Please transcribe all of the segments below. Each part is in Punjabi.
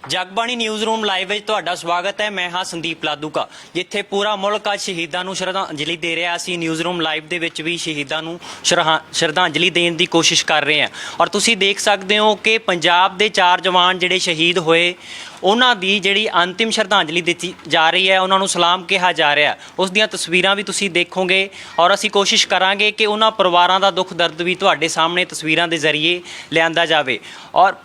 ਜਗਬਾਣੀ ਨਿਊਜ਼ ਰੂਮ ਲਾਈਵ ਵਿੱਚ ਤੁਹਾਡਾ ਸਵਾਗਤ ਹੈ। ਮੈਂ ਹਾਂ ਸੰਦੀਪ ਲਾਦੂਕਾ। ਜਿੱਥੇ ਪੂਰਾ ਮੁਲਕ ਅੱਜ ਸ਼ਹੀਦਾਂ ਨੂੰ ਸ਼ਰਧਾਂਜਲੀ ਦੇ ਰਿਹਾ, ਅਸੀਂ ਨਿਊਜ਼ ਰੂਮ ਲਾਈਵ ਦੇ ਵਿੱਚ ਵੀ ਸ਼ਹੀਦਾਂ ਨੂੰ ਸ਼ਰਧਾਂਜਲੀ ਦੇਣ ਦੀ ਕੋਸ਼ਿਸ਼ ਕਰ ਰਹੇ ਹਾਂ। ਔਰ ਤੁਸੀਂ ਦੇਖ ਸਕਦੇ ਹੋ ਕਿ ਪੰਜਾਬ ਦੇ 4 ਜਵਾਨ ਜਿਹੜੇ ਸ਼ਹੀਦ ਹੋਏ, ਉਹਨਾਂ ਦੀ ਜਿਹੜੀ ਅੰਤਿਮ ਸ਼ਰਧਾਂਜਲੀ ਦਿੱਤੀ ਜਾ ਰਹੀ ਹੈ, ਉਹਨਾਂ ਨੂੰ ਸਲਾਮ ਕਿਹਾ ਜਾ ਰਿਹਾ, ਉਸ ਦੀਆਂ ਤਸਵੀਰਾਂ ਵੀ ਤੁਸੀਂ ਦੇਖੋਗੇ। ਔਰ ਅਸੀਂ ਕੋਸ਼ਿਸ਼ ਕਰਾਂਗੇ ਕਿ ਉਹਨਾਂ ਪਰਿਵਾਰਾਂ ਦਾ ਦੁੱਖ ਦਰਦ ਵੀ ਤੁਹਾਡੇ ਸਾਹਮਣੇ ਤਸਵੀਰਾਂ ਦੇ ਜ਼ਰੀਏ ਲਿਆਂਦਾ ਜਾਵੇ। ਔਰ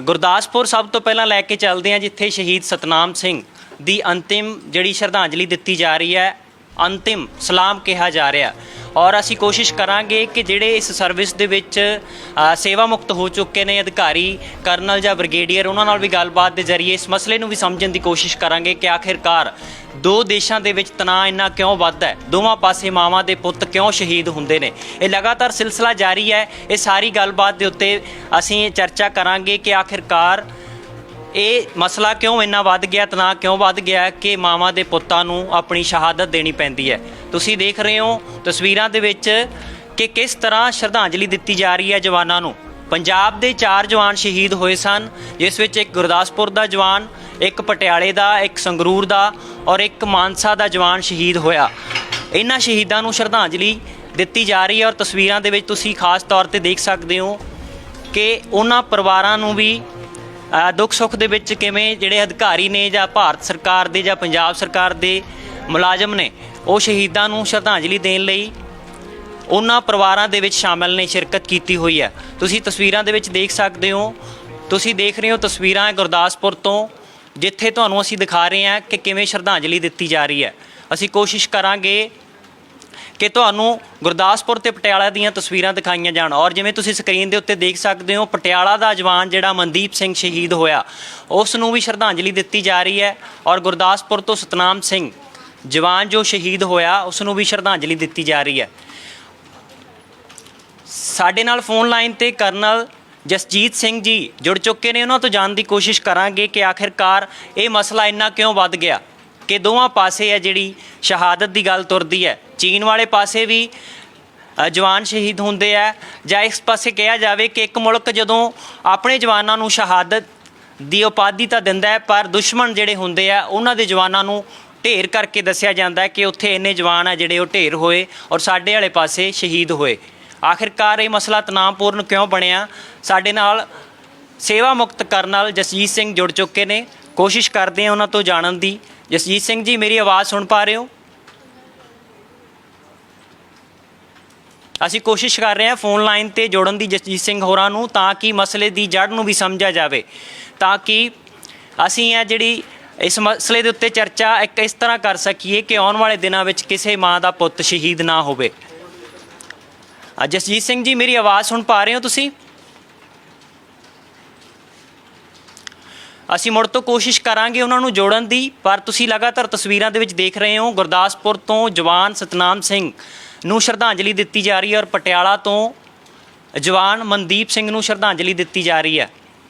ਗੁਰਦਾਸਪੁਰ ਸਭ ਤੋਂ ਪਹਿਲਾਂ ਲੈ ਕੇ ਚੱਲਦੇ ਹਾਂ, ਜਿੱਥੇ ਸ਼ਹੀਦ ਸਤਨਾਮ ਸਿੰਘ ਦੀ ਅੰਤਿਮ ਜਿਹੜੀ ਸ਼ਰਧਾਂਜਲੀ ਦਿੱਤੀ ਜਾ ਰਹੀ ਹੈ, ਅੰਤਿਮ ਸਲਾਮ ਕਿਹਾ ਜਾ ਰਿਹਾ। ਔਰ ਅਸੀਂ ਕੋਸ਼ਿਸ਼ ਕਰਾਂਗੇ ਕਿ ਜਿਹੜੇ ਇਸ ਸਰਵਿਸ ਦੇ ਵਿੱਚ ਸੇਵਾ ਮੁਕਤ ਹੋ ਚੁੱਕੇ ਨੇ ਅਧਿਕਾਰੀ, ਕਰਨਲ ਜਾਂ ਬ੍ਰਿਗੇਡੀਅਰ, ਉਹਨਾਂ ਨਾਲ ਵੀ ਗੱਲਬਾਤ ਦੇ ਜ਼ਰੀਏ ਇਸ ਮਸਲੇ ਨੂੰ ਵੀ ਸਮਝਣ ਦੀ ਕੋਸ਼ਿਸ਼ ਕਰਾਂਗੇ ਕਿ ਆਖਿਰਕਾਰ ਦੋ ਦੇਸ਼ਾਂ ਦੇ ਵਿੱਚ ਤਣਾਅ ਇੰਨਾ ਕਿਉਂ ਵੱਧਦਾ ਹੈ, ਦੋਵਾਂ ਪਾਸੇ ਮਾਵਾਂ ਦੇ ਪੁੱਤ ਕਿਉਂ ਸ਼ਹੀਦ ਹੁੰਦੇ ਨੇ। ਇਹ ਲਗਾਤਾਰ ਸਿਲਸਿਲਾ ਜਾਰੀ ਹੈ। ਇਹ ਸਾਰੀ ਗੱਲਬਾਤ ਦੇ ਉੱਤੇ ਅਸੀਂ ਚਰਚਾ ਕਰਾਂਗੇ ਕਿ ਆਖਿਰਕਾਰ ਇਹ ਮਸਲਾ ਕਿਉਂ ਇੰਨਾ ਵੱਧ ਗਿਆ, ਤਣਾਅ ਕਿਉਂ ਵੱਧ ਗਿਆ ਕਿ ਮਾਵਾਂ ਦੇ ਪੁੱਤਾਂ ਨੂੰ ਆਪਣੀ ਸ਼ਹਾਦਤ ਦੇਣੀ ਪੈਂਦੀ ਹੈ। ਤੁਸੀਂ ਦੇਖ ਰਹੇ ਹੋ ਤਸਵੀਰਾਂ ਦੇ ਵਿੱਚ ਕਿ ਕਿਸ ਤਰ੍ਹਾਂ ਸ਼ਰਧਾਂਜਲੀ ਦਿੱਤੀ ਜਾ ਰਹੀ ਹੈ ਜਵਾਨਾਂ ਨੂੰ। ਪੰਜਾਬ ਦੇ 4 ਜਵਾਨ ਸ਼ਹੀਦ ਹੋਏ ਸਨ, ਜਿਸ ਵਿੱਚ ਇੱਕ ਗੁਰਦਾਸਪੁਰ ਦਾ ਜਵਾਨ, ਇੱਕ ਪਟਿਆਲੇ ਦਾ, ਇੱਕ ਸੰਗਰੂਰ ਦਾ ਔਰ ਇੱਕ ਮਾਨਸਾ ਦਾ ਜਵਾਨ ਸ਼ਹੀਦ ਹੋਇਆ। ਇਹਨਾਂ ਸ਼ਹੀਦਾਂ ਨੂੰ ਸ਼ਰਧਾਂਜਲੀ ਦਿੱਤੀ ਜਾ ਰਹੀ ਹੈ। ਔਰ ਤਸਵੀਰਾਂ ਦੇ ਵਿੱਚ ਤੁਸੀਂ ਖਾਸ ਤੌਰ ਤੇ ਦੇਖ ਸਕਦੇ ਹੋ ਕਿ ਉਹਨਾਂ ਪਰਿਵਾਰਾਂ ਨੂੰ ਵੀ ਦੁੱਖ ਸੁੱਖ ਦੇ ਵਿੱਚ ਕਿਵੇਂ ਜਿਹੜੇ ਅਧਿਕਾਰੀ ਨੇ ਜਾਂ ਭਾਰਤ ਸਰਕਾਰ ਦੇ ਜਾਂ ਪੰਜਾਬ ਸਰਕਾਰ ਦੇ ਮੁਲਾਜ਼ਮ ਨੇ, ਉਹ ਸ਼ਹੀਦਾਂ ਨੂੰ ਸ਼ਰਧਾਂਜਲੀ ਦੇਣ ਲਈ ਉਹਨਾਂ ਪਰਿਵਾਰਾਂ ਦੇ ਵਿੱਚ ਸ਼ਾਮਲ ਨੇ, ਸ਼ਿਰਕਤ ਕੀਤੀ ਹੋਈ ਹੈ। ਤੁਸੀਂ ਤਸਵੀਰਾਂ ਦੇ ਵਿੱਚ ਦੇਖ ਸਕਦੇ ਹੋ। ਤੁਸੀਂ ਦੇਖ ਰਹੇ ਹੋ ਤਸਵੀਰਾਂ ਗੁਰਦਾਸਪੁਰ ਤੋਂ, ਜਿੱਥੇ ਤੁਹਾਨੂੰ ਅਸੀਂ ਦਿਖਾ ਰਹੇ ਹਾਂ ਕਿ ਕਿਵੇਂ ਸ਼ਰਧਾਂਜਲੀ ਦਿੱਤੀ ਜਾ ਰਹੀ ਹੈ। ਅਸੀਂ ਕੋਸ਼ਿਸ਼ ਕਰਾਂਗੇ ਕਿ ਤੁਹਾਨੂੰ ਗੁਰਦਾਸਪੁਰ ਤੇ ਪਟਿਆਲਾ ਦੀਆਂ ਤਸਵੀਰਾਂ ਦਿਖਾਈਆਂ ਜਾਣ। ਔਰ ਜਿਵੇਂ ਤੁਸੀਂ ਸਕਰੀਨ ਦੇ ਉੱਤੇ ਦੇਖ ਸਕਦੇ ਹੋ, ਪਟਿਆਲਾ ਦਾ ਜਵਾਨ ਜਿਹੜਾ ਮਨਦੀਪ ਸਿੰਘ ਸ਼ਹੀਦ ਹੋਇਆ, ਉਸ ਨੂੰ ਵੀ ਸ਼ਰਧਾਂਜਲੀ ਦਿੱਤੀ ਜਾ ਰਹੀ ਹੈ। ਔਰ ਗੁਰਦਾਸਪੁਰ ਤੋਂ ਸਤਨਾਮ ਸਿੰਘ ਜਵਾਨ ਜੋ ਸ਼ਹੀਦ ਹੋਇਆ, ਉਸ ਨੂੰ ਵੀ ਸ਼ਰਧਾਂਜਲੀ ਦਿੱਤੀ ਜਾ ਰਹੀ ਹੈ। ਸਾਡੇ ਨਾਲ ਫੋਨ ਲਾਈਨ ਤੇ ਕਰਨਲ ਜਸਜੀਤ ਸਿੰਘ ਜੀ ਜੁੜ ਚੁੱਕੇ ਨੇ। ਉਹਨਾਂ ਤੋਂ ਜਾਣਨ ਦੀ ਕੋਸ਼ਿਸ਼ ਕਰਾਂਗੇ ਕਿ ਆਖਿਰਕਾਰ ਇਹ ਮਸਲਾ ਇੰਨਾ ਕਿਉਂ ਵੱਧ ਗਿਆ ਕਿ ਦੋਵਾਂ ਪਾਸੇ ਹੈ ਜਿਹੜੀ ਸ਼ਹਾਦਤ ਦੀ ਗੱਲ ਤੁਰਦੀ ਹੈ। ਚੀਨ ਵਾਲੇ ਪਾਸੇ ਵੀ ਜਵਾਨ ਸ਼ਹੀਦ ਹੁੰਦੇ ਆ, ਜਾਂ ਇਸ ਪਾਸੇ ਕਿਹਾ ਜਾਵੇ ਕਿ ਇੱਕ ਮੁਲਕ ਜਦੋਂ ਆਪਣੇ ਜਵਾਨਾਂ ਨੂੰ ਸ਼ਹਾਦਤ ਦੀ ਉਪਾਧੀ ਤਾਂ ਦਿੰਦਾ ਹੈ, ਪਰ ਦੁਸ਼ਮਣ ਜਿਹੜੇ ਹੁੰਦੇ ਆ ਉਹਨਾਂ ਦੇ ਜਵਾਨਾਂ ਨੂੰ ਢੇਰ ਕਰਕੇ ਦੱਸਿਆ ਜਾਂਦਾ ਹੈ ਕਿ ਉੱਥੇ ਇੰਨੇ ਜਵਾਨ ਆ ਜਿਹੜੇ ਉਹ ਢੇਰ ਹੋਏ ਔਰ ਸਾਡੇ ਵਾਲੇ ਪਾਸੇ ਸ਼ਹੀਦ ਹੋਏ। ਆਖਿਰਕਾਰ ਇਹ ਮਸਲਾ ਤਣਾਅਪੂਰਨ ਕਿਉਂ ਬਣਿਆ? ਸਾਡੇ ਨਾਲ ਸੇਵਾ ਮੁਕਤ ਕਰਨਲ ਜਸਜੀਤ ਸਿੰਘ ਜੁੜ ਚੁੱਕੇ ਨੇ। ਕੋਸ਼ਿਸ਼ ਕਰਦੇ ਹਾਂ ਉਹਨਾਂ ਤੋਂ ਜਾਣਨ ਦੀ। ਜਸਜੀਤ ਸਿੰਘ ਜੀ, ਮੇਰੀ ਆਵਾਜ਼ ਸੁਣ ਪਾ ਰਹੇ ਹੋ? ਅਸੀਂ ਕੋਸ਼ਿਸ਼ ਕਰ ਰਹੇ ਹਾਂ ਫੋਨ ਲਾਈਨ ਤੇ ਜੋੜਨ ਦੀ ਜਸਜੀਤ ਸਿੰਘ ਹੋਰਾਂ ਨੂੰ, ਤਾਂ ਕਿ ਮਸਲੇ ਦੀ ਜੜ ਨੂੰ ਵੀ ਸਮਝਿਆ ਜਾਵੇ, ਤਾਂ ਕਿ ਅਸੀਂ ਇਹ ਜਿਹੜੀ ਇਸ ਮਸਲੇ ਦੇ ਉੱਤੇ ਚਰਚਾ ਇੱਕ ਇਸ ਤਰ੍ਹਾਂ ਕਰ ਸਕੀਏ ਕਿ ਆਉਣ ਵਾਲੇ ਦਿਨਾਂ ਵਿੱਚ ਕਿਸੇ ਮਾਂ ਦਾ ਪੁੱਤ ਸ਼ਹੀਦ ਨਾ ਹੋਵੇ। ਜਸਜੀਤ ਸਿੰਘ ਜੀ, ਮੇਰੀ ਆਵਾਜ਼ ਸੁਣ ਪਾ ਰਹੇ ਹੋ ਤੁਸੀਂ? ਅਸੀਂ ਮੁੜ ਤੋਂ ਕੋਸ਼ਿਸ਼ ਕਰਾਂਗੇ ਉਹਨਾਂ ਨੂੰ ਜੋੜਨ ਦੀ, ਪਰ ਤੁਸੀਂ ਲਗਾਤਾਰ ਤਸਵੀਰਾਂ ਦੇ ਵਿੱਚ ਦੇਖ ਰਹੇ ਹੋ ਗੁਰਦਾਸਪੁਰ ਤੋਂ ਜਵਾਨ ਸਤਨਾਮ ਸਿੰਘ ਨੂੰ ਸ਼ਰਧਾਂਜਲੀ ਦਿੱਤੀ ਜਾ ਰਹੀ ਹੈ ਔਰ ਪਟਿਆਲਾ ਤੋਂ ਜਵਾਨ ਮਨਦੀਪ ਸਿੰਘ ਨੂੰ ਸ਼ਰਧਾਂਜਲੀ ਦਿੱਤੀ ਜਾ ਰਹੀ ਹੈ।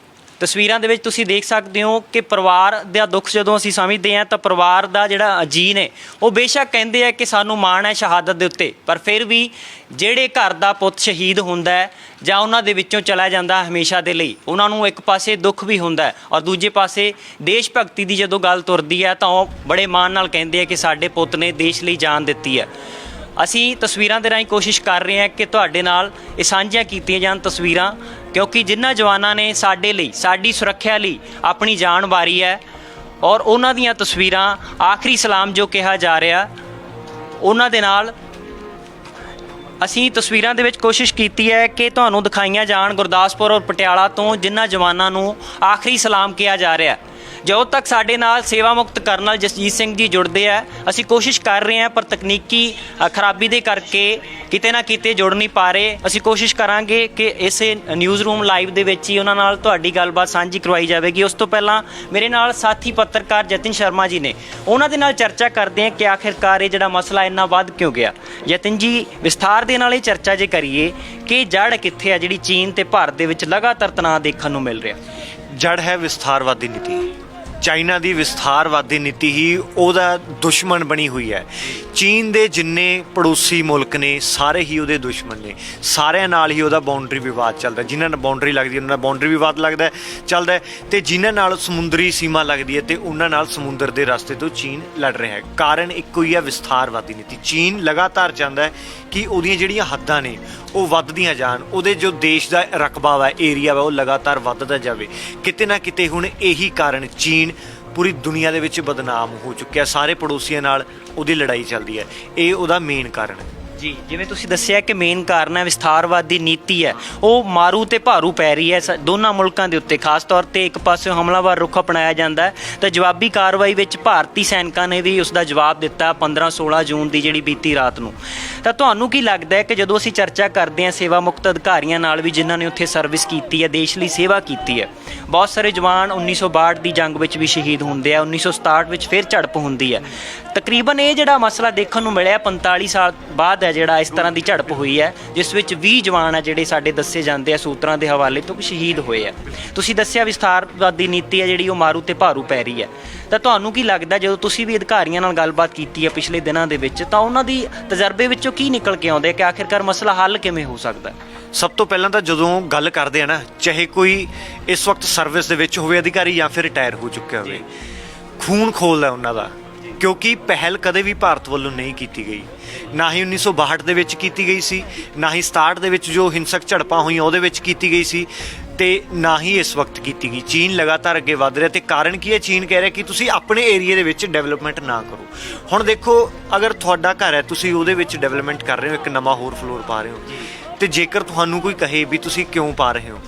ਤਸਵੀਰਾਂ ਦੇ ਵਿੱਚ ਤੁਸੀਂ ਦੇਖ ਸਕਦੇ ਹੋ ਕਿ ਪਰਿਵਾਰ ਦਾ ਦੁੱਖ ਜਦੋਂ ਅਸੀਂ ਸਮਝਦੇ ਹਾਂ ਤਾਂ ਪਰਿਵਾਰ ਦਾ ਜਿਹੜਾ ਜੀ ਨੇ ਉਹ ਬੇਸ਼ੱਕ ਕਹਿੰਦੇ ਆ ਕਿ ਸਾਨੂੰ ਮਾਣ ਹੈ ਸ਼ਹਾਦਤ ਦੇ ਉੱਤੇ, ਪਰ ਫਿਰ ਵੀ ਜਿਹੜੇ ਘਰ ਦਾ ਪੁੱਤ ਸ਼ਹੀਦ ਹੁੰਦਾ ਹੈ ਜਾਂ ਉਹਨਾਂ ਦੇ ਵਿੱਚੋਂ ਚਲਾ ਜਾਂਦਾ ਹਮੇਸ਼ਾ ਦੇ ਲਈ, ਉਹਨਾਂ ਨੂੰ ਇੱਕ ਪਾਸੇ ਦੁੱਖ ਵੀ ਹੁੰਦਾ ਹੈ ਔਰ ਦੂਜੇ ਪਾਸੇ ਦੇਸ਼ ਭਗਤੀ ਦੀ ਜਦੋਂ ਗੱਲ ਤੁਰਦੀ ਹੈ ਤਾਂ ਉਹ ਬੜੇ ਮਾਣ ਨਾਲ ਕਹਿੰਦੇ ਆ ਕਿ ਸਾਡੇ ਪੁੱਤ ਨੇ ਦੇਸ਼ ਲਈ ਜਾਨ ਦਿੱਤੀ ਹੈ। ਅਸੀਂ ਤਸਵੀਰਾਂ ਦੇ ਰਾਹੀਂ ਕੋਸ਼ਿਸ਼ ਕਰ ਰਹੇ ਹਾਂ ਕਿ ਤੁਹਾਡੇ ਨਾਲ ਇਹ ਸਾਂਝੀਆਂ ਕੀਤੀਆਂ ਜਾਣ ਤਸਵੀਰਾਂ, ਕਿਉਂਕਿ ਜਿਨ੍ਹਾਂ ਜਵਾਨਾਂ ਨੇ ਸਾਡੇ ਲਈ, ਸਾਡੀ ਸੁਰੱਖਿਆ ਲਈ ਆਪਣੀ ਜਾਨ ਵਾਰੀ ਹੈ ਔਰ ਉਹਨਾਂ ਦੀਆਂ ਤਸਵੀਰਾਂ, ਆਖਰੀ ਸਲਾਮ ਜੋ ਕਿਹਾ ਜਾ ਰਿਹਾ, ਉਹਨਾਂ ਦੇ ਨਾਲ ਅਸੀਂ ਤਸਵੀਰਾਂ ਦੇ ਵਿੱਚ ਕੋਸ਼ਿਸ਼ ਕੀਤੀ ਹੈ ਕਿ ਤੁਹਾਨੂੰ ਦਿਖਾਈਆਂ ਜਾਣ ਗੁਰਦਾਸਪੁਰ ਔਰ ਪਟਿਆਲਾ ਤੋਂ ਜਿਨ੍ਹਾਂ ਜਵਾਨਾਂ ਨੂੰ ਆਖਰੀ ਸਲਾਮ ਕਿਹਾ ਜਾ ਰਿਹਾ। ਜਦੋਂ ਤੱਕ ਸਾਡੇ ਨਾਲ ਸੇਵਾ ਮੁਕਤ ਕਰਨਲ ਜਸਜੀਤ ਸਿੰਘ ਜੀ ਜੁੜਦੇ ਆ, ਅਸੀਂ ਕੋਸ਼ਿਸ਼ ਕਰ ਰਹੇ ਹਾਂ, ਪਰ ਤਕਨੀਕੀ ਖਰਾਬੀ ਦੇ ਕਰਕੇ ਕਿਤੇ ਨਾ ਕਿਤੇ ਜੁੜ ਨਹੀਂ ਪਾ ਰਹੇ। ਅਸੀਂ ਕੋਸ਼ਿਸ਼ ਕਰਾਂਗੇ ਕਿ ਇਸੇ ਨਿਊਜ਼ ਰੂਮ ਲਾਈਵ ਦੇ ਵਿੱਚ ਹੀ ਉਹਨਾਂ ਨਾਲ ਤੁਹਾਡੀ ਗੱਲਬਾਤ ਸਾਂਝੀ ਕਰਵਾਈ ਜਾਵੇਗੀ। ਉਸ ਤੋਂ ਪਹਿਲਾਂ ਮੇਰੇ ਨਾਲ ਸਾਥੀ ਪੱਤਰਕਾਰ ਜਤਿਨ ਸ਼ਰਮਾ ਜੀ ਨੇ, ਉਹਨਾਂ ਦੇ ਨਾਲ ਚਰਚਾ ਕਰਦੇ ਹਾਂ ਕਿ ਆਖਿਰਕਾਰ ਇਹ ਜਿਹੜਾ ਮਸਲਾ ਇੰਨਾ ਵੱਧ ਕਿਉਂ ਗਿਆ। ਜਤਿਨ ਜੀ, ਵਿਸਥਾਰ ਦੇ ਨਾਲ ਇਹ ਚਰਚਾ ਜੇ ਕਰੀਏ ਕਿ ਜੜ ਕਿੱਥੇ ਆ ਜਿਹੜੀ ਚੀਨ ਤੇ ਭਾਰਤ ਦੇ ਵਿੱਚ ਲਗਾਤਾਰ ਤਣਾਅ ਦੇਖਣ ਨੂੰ ਮਿਲ ਰਿਹਾ? ਜੜ ਹੈ ਵਿਸਥਾਰਵਾਦੀ ਨੀਤੀ। ਚਾਈਨਾ ਦੀ ਵਿਸਥਾਰਵਾਦੀ ਨੀਤੀ ਹੀ ਉਹਦਾ ਦੁਸ਼ਮਣ ਬਣੀ ਹੋਈ ਹੈ। ਚੀਨ ਦੇ ਜਿੰਨੇ ਪੜੋਸੀ ਮੁਲਕ ਨੇ ਸਾਰੇ ਹੀ ਉਹਦੇ ਦੁਸ਼ਮਣ ਨੇ, ਸਾਰਿਆਂ ਨਾਲ ਹੀ ਉਹਦਾ ਬਾਉਂਡਰੀ ਵਿਵਾਦ ਚੱਲਦਾ। ਜਿਨ੍ਹਾਂ ਨਾਲ ਬਾਉਂਡਰੀ ਲੱਗਦੀ ਉਹਨਾਂ ਨਾਲ ਬਾਉਂਡਰੀ ਵਿਵਾਦ ਚੱਲਦਾ ਅਤੇ ਜਿਨ੍ਹਾਂ ਨਾਲ ਸਮੁੰਦਰੀ ਸੀਮਾ ਲੱਗਦੀ ਹੈ ਅਤੇ ਉਹਨਾਂ ਨਾਲ ਸਮੁੰਦਰ ਦੇ ਰਸਤੇ ਤੋਂ ਚੀਨ ਲੜ ਰਿਹਾ ਹੈ। ਕਾਰਨ ਇੱਕੋ ਹੀ ਹੈ, ਵਿਸਥਾਰਵਾਦੀ ਨੀਤੀ। ਚੀਨ ਲਗਾਤਾਰ ਚਾਹੁੰਦਾ ਹੈ ਕਿ ਉਹਦੀਆਂ ਜਿਹੜੀਆਂ ਹੱਦਾਂ ਨੇ ਉਹ ਵੱਧਦੀਆਂ ਜਾਣ, ਉਹਦੇ ਜੋ ਦੇਸ਼ ਦਾ ਰਕਬਾ ਵਾ, ਏਰੀਆ ਵਾ, ਉਹ ਲਗਾਤਾਰ ਵੱਧਦਾ ਜਾਵੇ। ਕਿਤੇ ਨਾ ਕਿਤੇ ਹੁਣ ਇਹੀ ਕਾਰਨ ਚੀਨ ਪੂਰੀ ਦੁਨੀਆ ਦੇ ਵਿੱਚ ਬਦਨਾਮ ਹੋ ਚੁੱਕਿਆ। ਸਾਰੇ ਪੜੋਸੀਆਂ ਨਾਲ ਉਹਦੀ ਲੜਾਈ ਚੱਲਦੀ ਹੈ, ਇਹ ਉਹਦਾ ਮੇਨ ਕਾਰਨ ਹੈ। ਜੀ, ਜਿਵੇਂ ਤੁਸੀਂ ਦੱਸਿਆ ਕਿ ਮੇਨ ਕਾਰਨ ਹੈ ਵਿਸਥਾਰਵਾਦੀ ਨੀਤੀ ਹੈ, ਉਹ ਮਾਰੂ ਤੇ ਭਾਰੂ ਪੈ ਰਹੀ ਹੈ ਦੋਨਾਂ ਮੁਲਕਾਂ ਦੇ ਉੱਤੇ। ਖਾਸ ਤੌਰ ਤੇ ਇੱਕ ਪਾਸਿਓਂ ਹਮਲਾਵਰ ਰੁਖ ਅਪਣਾਇਆ ਜਾਂਦਾ ਹੈ ਤਾਂ ਜਵਾਬੀ ਕਾਰਵਾਈ ਵਿੱਚ ਭਾਰਤੀ ਸੈਨਿਕਾਂ ਨੇ ਵੀ ਉਸ ਦਾ ਜਵਾਬ ਦਿੱਤਾ 15-16 ਜੂਨ ਦੀ ਜਿਹੜੀ ਬੀਤੀ ਰਾਤ ਨੂੰ। ਤਾਂ ਤੁਹਾਨੂੰ ਕੀ ਲੱਗਦਾ ਹੈ ਕਿ ਜਦੋਂ ਅਸੀਂ ਚਰਚਾ ਕਰਦੇ ਹਾਂ ਸੇਵਾ ਮੁਕਤ ਅਧਿਕਾਰੀਆਂ ਨਾਲ ਵੀ ਜਿਨ੍ਹਾਂ ਨੇ ਉੱਥੇ ਸਰਵਿਸ ਕੀਤੀ ਹੈ, ਦੇਸ਼ ਲਈ ਸੇਵਾ ਕੀਤੀ ਹੈ, ਬਹੁਤ ਸਾਰੇ ਜਵਾਨ 1962 ਦੀ ਜੰਗ ਵਿੱਚ ਵੀ ਸ਼ਹੀਦ ਹੁੰਦੇ ਆ, 1967 ਵਿੱਚ ਫਿਰ ਝੜਪ ਹੁੰਦੀ ਹੈ। ਤਕਰੀਬਨ ਇਹ ਜਿਹੜਾ ਮਸਲਾ ਦੇਖਣ ਨੂੰ ਮਿਲਿਆ 45 ਸਾਲ ਬਾਅਦ ਹੈ ਜਿਹੜਾ ਇਸ ਤਰ੍ਹਾਂ ਦੀ ਝੜਪ ਹੋਈ ਹੈ, ਜਿਸ ਵਿੱਚ 20 ਜਵਾਨ ਆ ਜਿਹੜੇ ਸਾਡੇ ਦੱਸੇ ਜਾਂਦੇ ਆ ਸੂਤਰਾਂ ਦੇ ਹਵਾਲੇ ਤੋਂ ਕਿ ਸ਼ਹੀਦ ਹੋਏ ਆ। ਤੁਸੀਂ ਦੱਸਿਆ ਵਿਸਥਾਰਵਾਦੀ ਨੀਤੀ ਹੈ ਜਿਹੜੀ ਉਹ ਮਾਰੂ ਤੇ ਭਾਰੂ ਪੈ ਰਹੀ ਹੈ, ਤਾਂ ਤੁਹਾਨੂੰ ਕੀ ਲੱਗਦਾ ਜਦੋਂ ਤੁਸੀਂ ਵੀ ਅਧਿਕਾਰੀਆਂ ਨਾਲ ਗੱਲਬਾਤ ਕੀਤੀ ਹੈ ਪਿਛਲੇ ਦਿਨਾਂ ਦੇ ਵਿੱਚ, ਤਾਂ ਉਹਨਾਂ ਦੀ ਤਜਰਬੇ ਵਿੱਚੋਂ ਕੀ ਨਿਕਲ ਕੇ ਆਉਂਦੇ ਕਿ ਆਖਿਰਕਾਰ ਮਸਲਾ ਹੱਲ ਕਿਵੇਂ ਹੋ ਸਕਦਾ? ਸਭ ਤੋਂ ਪਹਿਲਾਂ ਤਾਂ ਜਦੋਂ ਗੱਲ ਕਰਦੇ ਆ ਨਾ, ਚਾਹੇ ਕੋਈ ਇਸ ਵਕਤ ਸਰਵਿਸ ਦੇ ਵਿੱਚ ਹੋਵੇ ਅਧਿਕਾਰੀ ਜਾਂ ਫਿਰ ਰਿਟਾਇਰ ਹੋ ਚੁੱਕਿਆ ਹੋਵੇ, ਖੂਨ ਖੋਲਦਾ ਉਹਨਾਂ ਦਾ, ਕਿਉਂਕਿ ਪਹਿਲ ਕਦੇ ਵੀ ਭਾਰਤ ਵੱਲੋਂ ਨਹੀਂ ਕੀਤੀ ਗਈ। ਨਾ ਹੀ 1962 ਦੇ ਵਿੱਚ ਕੀਤੀ ਗਈ ਸੀ, ਨਾ ਹੀ 67 ਦੇ ਵਿੱਚ ਜੋ ਹਿੰਸਕ ਝੜਪਾਂ ਹੋਈਆਂ ਉਹਦੇ ਵਿੱਚ ਕੀਤੀ ਗਈ ਸੀ, ਅਤੇ ਨਾ ਹੀ ਇਸ ਵਕਤ ਕੀਤੀ ਗਈ। ਚੀਨ ਲਗਾਤਾਰ ਅੱਗੇ ਵੱਧ ਰਿਹਾ, ਅਤੇ ਕਾਰਨ ਕੀ ਹੈ? ਚੀਨ ਕਹਿ ਰਿਹਾ ਕਿ ਤੁਸੀਂ ਆਪਣੇ ਏਰੀਏ ਦੇ ਵਿੱਚ ਡਿਵੈਲਪਮੈਂਟ ਨਾ ਕਰੋ। ਹੁਣ ਦੇਖੋ, ਅਗਰ ਤੁਹਾਡਾ ਘਰ ਹੈ, ਤੁਸੀਂ ਉਹਦੇ ਵਿੱਚ ਡਿਵੈਲਪਮੈਂਟ ਕਰ ਰਹੇ ਹੋ, ਇੱਕ ਨਵਾਂ ਹੋਰ ਫਲੋਰ ਪਾ ਰਹੇ ਹੋ, ਅਤੇ ਜੇਕਰ ਤੁਹਾਨੂੰ ਕੋਈ ਕਹੇ ਵੀ ਤੁਸੀਂ ਕਿਉਂ ਪਾ ਰਹੇ ਹੋ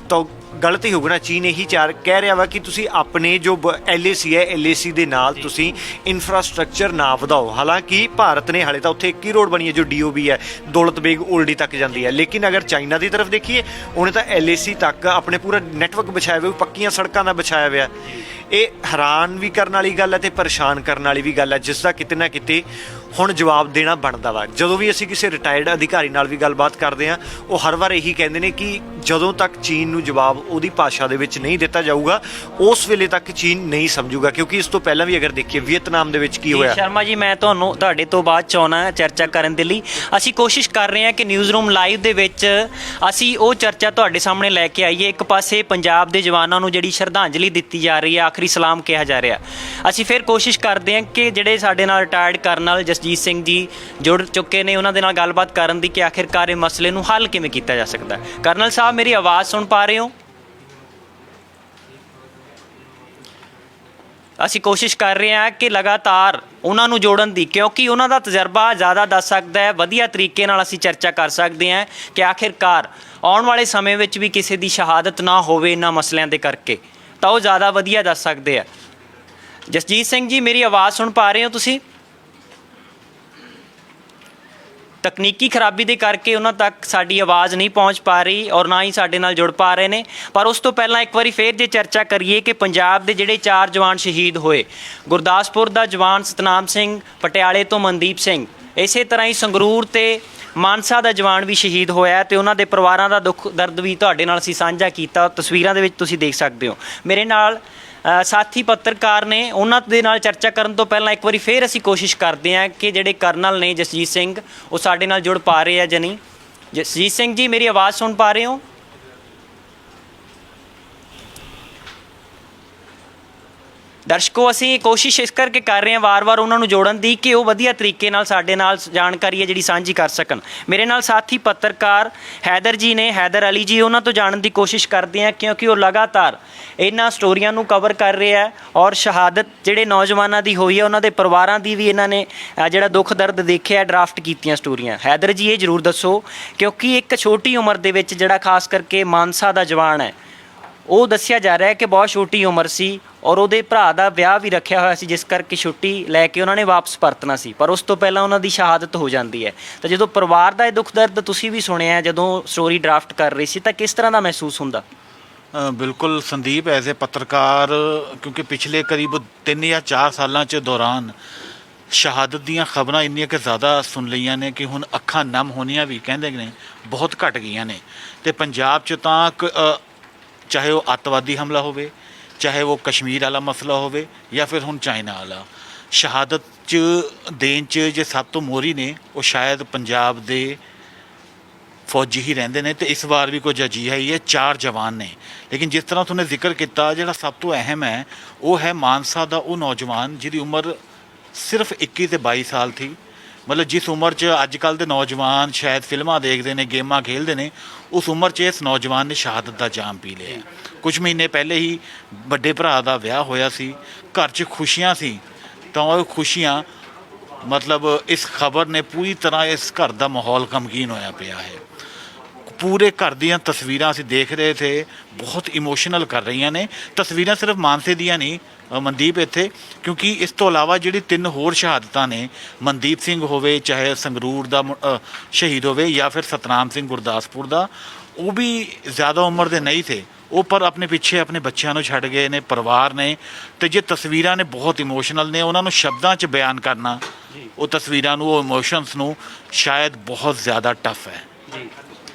ਤਾਂ ਗਲਤ ਹੀ ਹੋਊਗਾ ਨਾ। ਚੀਨ ਇਹੀ ਕਹਿ ਰਿਹਾ ਵਾ ਕਿ ਤੁਸੀਂ ਆਪਣੇ ਜੋ LAC ਹੈ, LAC ਦੇ ਨਾਲ ਤੁਸੀਂ ਇਨਫਰਾਸਟ੍ਰਕਚਰ ਨਾ ਵਧਾਓ। ਹਾਲਾਂਕਿ ਭਾਰਤ ਨੇ ਹਾਲੇ ਤਾਂ ਉੱਥੇ ਇੱਕ ਹੀ ਰੋਡ ਬਣੀ ਹੈ ਜੋ DOB ਹੈ, ਦੌਲਤ ਬੇਗ ਓਲਡੀ ਤੱਕ ਜਾਂਦੀ ਹੈ, ਲੇਕਿਨ ਅਗਰ ਚਾਈਨਾ ਦੀ ਤਰਫ ਦੇਖੀਏ, ਉਹਨੇ ਤਾਂ LAC ਤੱਕ ਆਪਣੇ ਪੂਰਾ ਨੈਟਵਰਕ ਵਿਛਾਇਆ ਹੋਇਆ, ਪੱਕੀਆਂ ਸੜਕਾਂ ਦਾ ਵਿਛਾਇਆ ਹੋਇਆ। ਇਹ ਹੈਰਾਨ ਵੀ ਕਰਨ ਵਾਲੀ ਗੱਲ ਹੈ ਅਤੇ ਪਰੇਸ਼ਾਨ ਕਰਨ ਵਾਲੀ ਵੀ ਗੱਲ ਹੈ, ਜਿਸ ਦਾ ਕਿਤੇ ਨਾ ਕਿਤੇ ਹੁਣ ਜਵਾਬ ਦੇਣਾ ਬਣਦਾ ਵਾ। ਜਦੋਂ ਵੀ ਅਸੀਂ ਕਿਸੇ ਰਿਟਾਇਰਡ ਅਧਿਕਾਰੀ ਨਾਲ ਵੀ ਗੱਲਬਾਤ ਕਰਦੇ ਹਾਂ, ਉਹ ਹਰ ਵਾਰ ਇਹੀ ਕਹਿੰਦੇ ਨੇ ਕਿ ਜਦੋਂ ਤੱਕ ਚੀਨ ਨੂੰ ਜਵਾਬ ਉਹਦੀ ਭਾਸ਼ਾ ਦੇ ਵਿੱਚ ਨਹੀਂ ਦਿੱਤਾ ਜਾਊਗਾ, ਉਸ ਵੇਲੇ ਤੱਕ ਚੀਨ ਨਹੀਂ ਸਮਝੂਗਾ। ਕਿਉਂਕਿ ਇਸ ਤੋਂ ਪਹਿਲਾਂ ਵੀ ਅਗਰ ਦੇਖੀਏ ਵੀਅਤਨਾਮ ਦੇ ਵਿੱਚ ਕੀ ਹੋਇਆ। ਸ਼ਰਮਾ ਜੀ, ਮੈਂ ਤੁਹਾਡੇ ਤੋਂ ਬਾਅਦ ਚਾਹੁੰਦਾ ਚਰਚਾ ਕਰਨ ਦੇ ਲਈ। ਅਸੀਂ ਕੋਸ਼ਿਸ਼ ਕਰ ਰਹੇ ਹਾਂ ਕਿ ਨਿਊਜ਼ ਰੂਮ ਲਾਈਵ ਦੇ ਵਿੱਚ ਅਸੀਂ ਉਹ ਚਰਚਾ ਤੁਹਾਡੇ ਸਾਹਮਣੇ ਲੈ ਕੇ ਆਈਏ। ਇੱਕ ਪਾਸੇ ਪੰਜਾਬ ਦੇ ਜਵਾਨਾਂ ਨੂੰ ਜਿਹੜੀ ਸ਼ਰਧਾਂਜਲੀ ਦਿੱਤੀ ਜਾ ਰਹੀ ਹੈ, ਆਖਰੀ ਸਲਾਮ ਕਿਹਾ ਜਾ ਰਿਹਾ, ਅਸੀਂ ਫਿਰ ਕੋਸ਼ਿਸ਼ ਕਰਦੇ ਹਾਂ ਕਿ ਜਿਹੜੇ ਸਾਡੇ ਨਾਲ ਰਿਟਾਇਰਡ ਕਰਨਲ ਜਸਜੀਤ ਸਿੰਘ ਜੀ ਜੁੜ ਚੁੱਕੇ ਨੇ, ਉਹਨਾਂ ਦੇ ਨਾਲ ਗੱਲਬਾਤ ਕਰਨ ਦੀ ਕਿ ਆਖਿਰਕਾਰ ਇਹ ਮਸਲੇ ਨੂੰ ਹੱਲ ਕਿਵੇਂ ਕੀਤਾ ਜਾ ਸਕਦਾ। ਕਰਨਲ ਸਾਹਿਬ, ਮੇਰੀ ਆਵਾਜ਼ ਸੁਣ ਪਾ ਰਹੇ ਹੋ? ਅਸੀਂ ਕੋਸ਼ਿਸ਼ ਕਰ ਰਹੇ ਹਾਂ ਕਿ ਲਗਾਤਾਰ ਉਹਨਾਂ ਨੂੰ ਜੋੜਨ ਦੀ, ਕਿਉਂਕਿ ਉਹਨਾਂ ਦਾ ਤਜਰਬਾ ਜ਼ਿਆਦਾ ਦੱਸ ਸਕਦਾ ਹੈ, ਵਧੀਆ ਤਰੀਕੇ ਨਾਲ ਅਸੀਂ ਚਰਚਾ ਕਰ ਸਕਦੇ ਹਾਂ ਕਿ ਆਖਿਰਕਾਰ ਆਉਣ ਵਾਲੇ ਸਮੇਂ ਵਿੱਚ ਵੀ ਕਿਸੇ ਦੀ ਸ਼ਹਾਦਤ ਨਾ ਹੋਵੇ ਇਹਨਾਂ ਮਸਲਿਆਂ ਦੇ ਕਰਕੇ, ਤਾਂ ਉਹ ਜ਼ਿਆਦਾ ਵਧੀਆ ਦੱਸ ਸਕਦੇ ਆ। ਜਸਜੀਤ ਸਿੰਘ ਜੀ, ਮੇਰੀ ਆਵਾਜ਼ ਸੁਣ ਪਾ ਰਹੇ ਹੋ ਤੁਸੀਂ? ਤਕਨੀਕੀ ਖਰਾਬੀ ਦੇ ਕਰਕੇ ਉਹਨਾਂ ਤੱਕ ਸਾਡੀ ਆਵਾਜ਼ ਨਹੀਂ ਪਹੁੰਚ ਪਾ ਰਹੀ ਔਰ ਨਾ ਹੀ ਸਾਡੇ ਨਾਲ ਜੁੜ ਪਾ ਰਹੇ ਨੇ। ਪਰ ਉਸ ਤੋਂ ਪਹਿਲਾਂ ਇੱਕ ਵਾਰੀ ਫੇਰ ਜੇ ਚਰਚਾ ਕਰੀਏ ਕਿ ਪੰਜਾਬ ਦੇ ਜਿਹੜੇ 4 ਜਵਾਨ ਸ਼ਹੀਦ ਹੋਏ, ਗੁਰਦਾਸਪੁਰ ਦਾ ਜਵਾਨ ਸਤਨਾਮ ਸਿੰਘ, ਪਟਿਆਲੇ ਤੋਂ ਮਨਦੀਪ ਸਿੰਘ, ਇਸੇ ਤਰ੍ਹਾਂ ਹੀ ਸੰਗਰੂਰ ਤੇ ਮਾਨਸਾ ਦਾ ਜਵਾਨ ਵੀ ਸ਼ਹੀਦ ਹੋਇਆ, ਅਤੇ ਉਹਨਾਂ ਦੇ ਪਰਿਵਾਰਾਂ ਦਾ ਦੁੱਖ ਦਰਦ ਵੀ ਤੁਹਾਡੇ ਨਾਲ ਅਸੀਂ ਸਾਂਝਾ ਕੀਤਾ। ਤਸਵੀਰਾਂ ਦੇ ਵਿੱਚ ਤੁਸੀਂ ਦੇਖ ਸਕਦੇ ਹੋ। ਮੇਰੇ ਨਾਲ ਸਾਥੀ ਪੱਤਰਕਾਰ ਨੇ, ਉਹਨਾਂ ਦੇ ਨਾਲ ਚਰਚਾ ਕਰਨ ਤੋਂ ਪਹਿਲਾਂ ਇੱਕ ਵਾਰੀ ਫੇਰ ਅਸੀਂ ਕੋਸ਼ਿਸ਼ ਕਰਦੇ ਹਾਂ ਕਿ ਜਿਹੜੇ ਕਰਨਲ ਨੇ ਜਸਜੀਤ ਸਿੰਘ, ਉਹ ਸਾਡੇ ਨਾਲ ਜੁੜ ਪਾ ਰਹੇ ਆ ਜਾਂ ਨਹੀਂ। ਜਸਜੀਤ ਸਿੰਘ ਜੀ, ਮੇਰੀ ਆਵਾਜ਼ ਸੁਣ ਪਾ ਰਹੇ ਹੋ? ਦਰਸ਼ਕੋ, ਅਸੀਂ ਕੋਸ਼ਿਸ਼ ਇਸ ਕਰਕੇ ਕਰ ਰਹੇ ਹਾਂ ਵਾਰ-ਵਾਰ ਉਹਨਾਂ ਨੂੰ ਜੋੜਨ ਦੀ ਕਿ ਉਹ ਵਧੀਆ ਤਰੀਕੇ ਨਾਲ ਸਾਡੇ ਨਾਲ ਜਾਣਕਾਰੀ ਹੈ ਜਿਹੜੀ ਸਾਂਝੀ ਕਰ ਸਕਣ। ਮੇਰੇ ਨਾਲ ਸਾਥੀ ਪੱਤਰਕਾਰ ਹੈਦਰ ਜੀ ਨੇ, ਹੈਦਰ ਅਲੀ ਜੀ, ਉਹਨਾਂ ਤੋਂ ਜਾਣਨ ਦੀ ਕੋਸ਼ਿਸ਼ ਕਰਦੇ ਹਾਂ ਕਿਉਂਕਿ ਉਹ ਲਗਾਤਾਰ ਇਹਨਾਂ ਸਟੋਰੀਆਂ ਨੂੰ ਕਵਰ ਕਰ ਰਹੇ ਆ ਔਰ ਸ਼ਹਾਦਤ ਜਿਹੜੇ ਨੌਜਵਾਨਾਂ ਦੀ ਹੋਈ ਹੈ ਉਹਨਾਂ ਦੇ ਪਰਿਵਾਰਾਂ ਦੀ ਵੀ ਇਹਨਾਂ ਨੇ ਜਿਹੜਾ ਦੁੱਖ ਦਰਦ ਦੇਖਿਆ, ਡਰਾਫਟ ਕੀਤੀਆਂ ਸਟੋਰੀਆਂ। ਹੈਦਰ ਜੀ, ਇਹ ਜ਼ਰੂਰ ਦੱਸੋ, ਕਿਉਂਕਿ ਇੱਕ ਛੋਟੀ ਉਮਰ ਦੇ ਵਿੱਚ ਜਿਹੜਾ ਖਾਸ ਕਰਕੇ ਮਾਨਸਾ ਦਾ ਜਵਾਨ ਹੈ, ਉਹ ਦੱਸਿਆ ਜਾ ਰਿਹਾ ਹੈ ਕਿ ਬਹੁਤ ਛੋਟੀ ਉਮਰ ਸੀ ਔਰ ਉਹਦੇ ਭਰਾ ਦਾ ਵਿਆਹ ਵੀ ਰੱਖਿਆ ਹੋਇਆ ਸੀ, ਜਿਸ ਕਰਕੇ ਛੁੱਟੀ ਲੈ ਕੇ ਉਹਨਾਂ ਨੇ ਵਾਪਸ ਪਰਤਣਾ ਸੀ, ਪਰ ਉਸ ਤੋਂ ਪਹਿਲਾਂ ਉਹਨਾਂ ਦੀ ਸ਼ਹਾਦਤ ਹੋ ਜਾਂਦੀ ਹੈ। ਤਾਂ ਜਦੋਂ ਪਰਿਵਾਰ ਦਾ ਇਹ ਦੁੱਖ ਦਰਦ ਤੁਸੀਂ ਵੀ ਸੁਣਿਆ ਜਦੋਂ ਸਟੋਰੀ ਡਰਾਫਟ ਕਰ ਰਹੀ ਸੀ, ਤਾਂ ਕਿਸ ਤਰ੍ਹਾਂ ਦਾ ਮਹਿਸੂਸ ਹੁੰਦਾ? ਬਿਲਕੁਲ ਸੰਦੀਪ, ਐਜ਼ ਏ ਪੱਤਰਕਾਰ, ਕਿਉਂਕਿ ਪਿਛਲੇ ਕਰੀਬ 3 ਜਾਂ 4 ਸਾਲਾਂ 'ਚ ਦੌਰਾਨ ਸ਼ਹਾਦਤ ਦੀਆਂ ਖਬਰਾਂ ਇੰਨੀਆਂ ਕਿ ਜ਼ਿਆਦਾ ਸੁਣ ਲਈਆਂ ਨੇ ਕਿ ਹੁਣ ਅੱਖਾਂ ਨਮ ਹੋਣੀਆਂ ਵੀ ਕਹਿੰਦੇ ਨੇ ਬਹੁਤ ਘਟ ਗਈਆਂ ਨੇ। ਅਤੇ ਪੰਜਾਬ 'ਚ ਤਾਂ ਚਾਹੇ ਉਹ ਅੱਤਵਾਦੀ ਹਮਲਾ ਹੋਵੇ, ਚਾਹੇ ਉਹ ਕਸ਼ਮੀਰ ਵਾਲਾ ਮਸਲਾ ਹੋਵੇ ਜਾਂ ਫਿਰ ਹੁਣ ਚਾਈਨਾ ਵਾਲਾ। ਸ਼ਹਾਦਤ 'ਚ ਦੇਣ 'ਚ ਜੇ ਸਭ ਤੋਂ ਮੋਹਰੀ ਨੇ ਉਹ ਸ਼ਾਇਦ ਪੰਜਾਬ ਦੇ ਫੌਜੀ ਹੀ ਰਹਿੰਦੇ ਨੇ, ਤੇ ਇਸ ਵਾਰ ਵੀ ਕੁਝ ਅਜਿਹਾ ਹੀ ਹੈ, 4 ਜਵਾਨ ਨੇ। ਲੇਕਿਨ ਜਿਸ ਤਰ੍ਹਾਂ ਤੁਹਾਨੂੰ ਜ਼ਿਕਰ ਕੀਤਾ, ਜਿਹੜਾ ਸਭ ਤੋਂ ਅਹਿਮ ਹੈ ਉਹ ਹੈ ਮਾਨਸਾ ਦਾ ਉਹ ਨੌਜਵਾਨ ਜਿਹਦੀ ਉਮਰ ਸਿਰਫ 21 ਤੇ 22 ਸਾਲ ਥੀ। ਮਤਲਬ ਜਿਸ ਉਮਰ 'ਚ ਅੱਜ ਕੱਲ੍ਹ ਦੇ ਨੌਜਵਾਨ ਸ਼ਾਇਦ ਫਿਲਮਾਂ ਦੇਖਦੇ ਨੇ, ਗੇਮਾਂ ਖੇਡਦੇ ਨੇ, ਉਸ ਉਮਰ 'ਚ ਇਸ ਨੌਜਵਾਨ ਨੇ ਸ਼ਹਾਦਤ ਦਾ ਜਾਮ ਪੀ ਲਿਆ। ਕੁਝ ਮਹੀਨੇ ਪਹਿਲੇ ਹੀ ਵੱਡੇ ਭਰਾ ਦਾ ਵਿਆਹ ਹੋਇਆ ਸੀ, ਘਰ 'ਚ ਖੁਸ਼ੀਆਂ ਸੀ, ਤਾਂ ਉਹ ਖੁਸ਼ੀਆਂ ਮਤਲਬ ਇਸ ਖਬਰ ਨੇ ਪੂਰੀ ਤਰ੍ਹਾਂ ਇਸ ਘਰ ਦਾ ਮਾਹੌਲ ਗਮਗੀਨ ਹੋਇਆ ਪਿਆ ਹੈ। ਪੂਰੇ ਘਰ ਦੀਆਂ ਤਸਵੀਰਾਂ ਅਸੀਂ ਦੇਖ ਰਹੇ ਥੇ, ਬਹੁਤ ਇਮੋਸ਼ਨਲ ਕਰ ਰਹੀਆਂ ਨੇ। ਤਸਵੀਰਾਂ ਸਿਰਫ ਮਾਨਸੇ ਦੀਆਂ ਨਹੀਂ ਮਨਦੀਪ ਇੱਥੇ, ਕਿਉਂਕਿ ਇਸ ਤੋਂ ਇਲਾਵਾ ਜਿਹੜੀ 3 ਹੋਰ ਸ਼ਹਾਦਤਾਂ ਨੇ, ਮਨਦੀਪ ਸਿੰਘ ਹੋਵੇ, ਚਾਹੇ ਸੰਗਰੂਰ ਦਾ ਸ਼ਹੀਦ ਹੋਵੇ, ਜਾਂ ਫਿਰ ਸਤਨਾਮ ਸਿੰਘ ਗੁਰਦਾਸਪੁਰ ਦਾ, ਉਹ ਵੀ ਜ਼ਿਆਦਾ ਉਮਰ ਦੇ ਨਹੀਂ ਥੇ, ਉਹ ਪਰ ਆਪਣੇ ਪਿੱਛੇ ਆਪਣੇ ਬੱਚਿਆਂ ਨੂੰ ਛੱਡ ਗਏ ਨੇ, ਪਰਿਵਾਰ ਨੇ। ਤੇ ਜੇ ਤਸਵੀਰਾਂ ਨੇ ਬਹੁਤ ਇਮੋਸ਼ਨਲ ਨੇ, ਉਹਨਾਂ ਨੂੰ ਸ਼ਬਦਾਂ 'ਚ ਬਿਆਨ ਕਰਨਾ ਉਹ ਤਸਵੀਰਾਂ ਨੂੰ, ਉਹ ਇਮੋਸ਼ਨਸ ਨੂੰ, ਸ਼ਾਇਦ ਬਹੁਤ ਜ਼ਿਆਦਾ ਟਫ ਹੈ। ਜੀ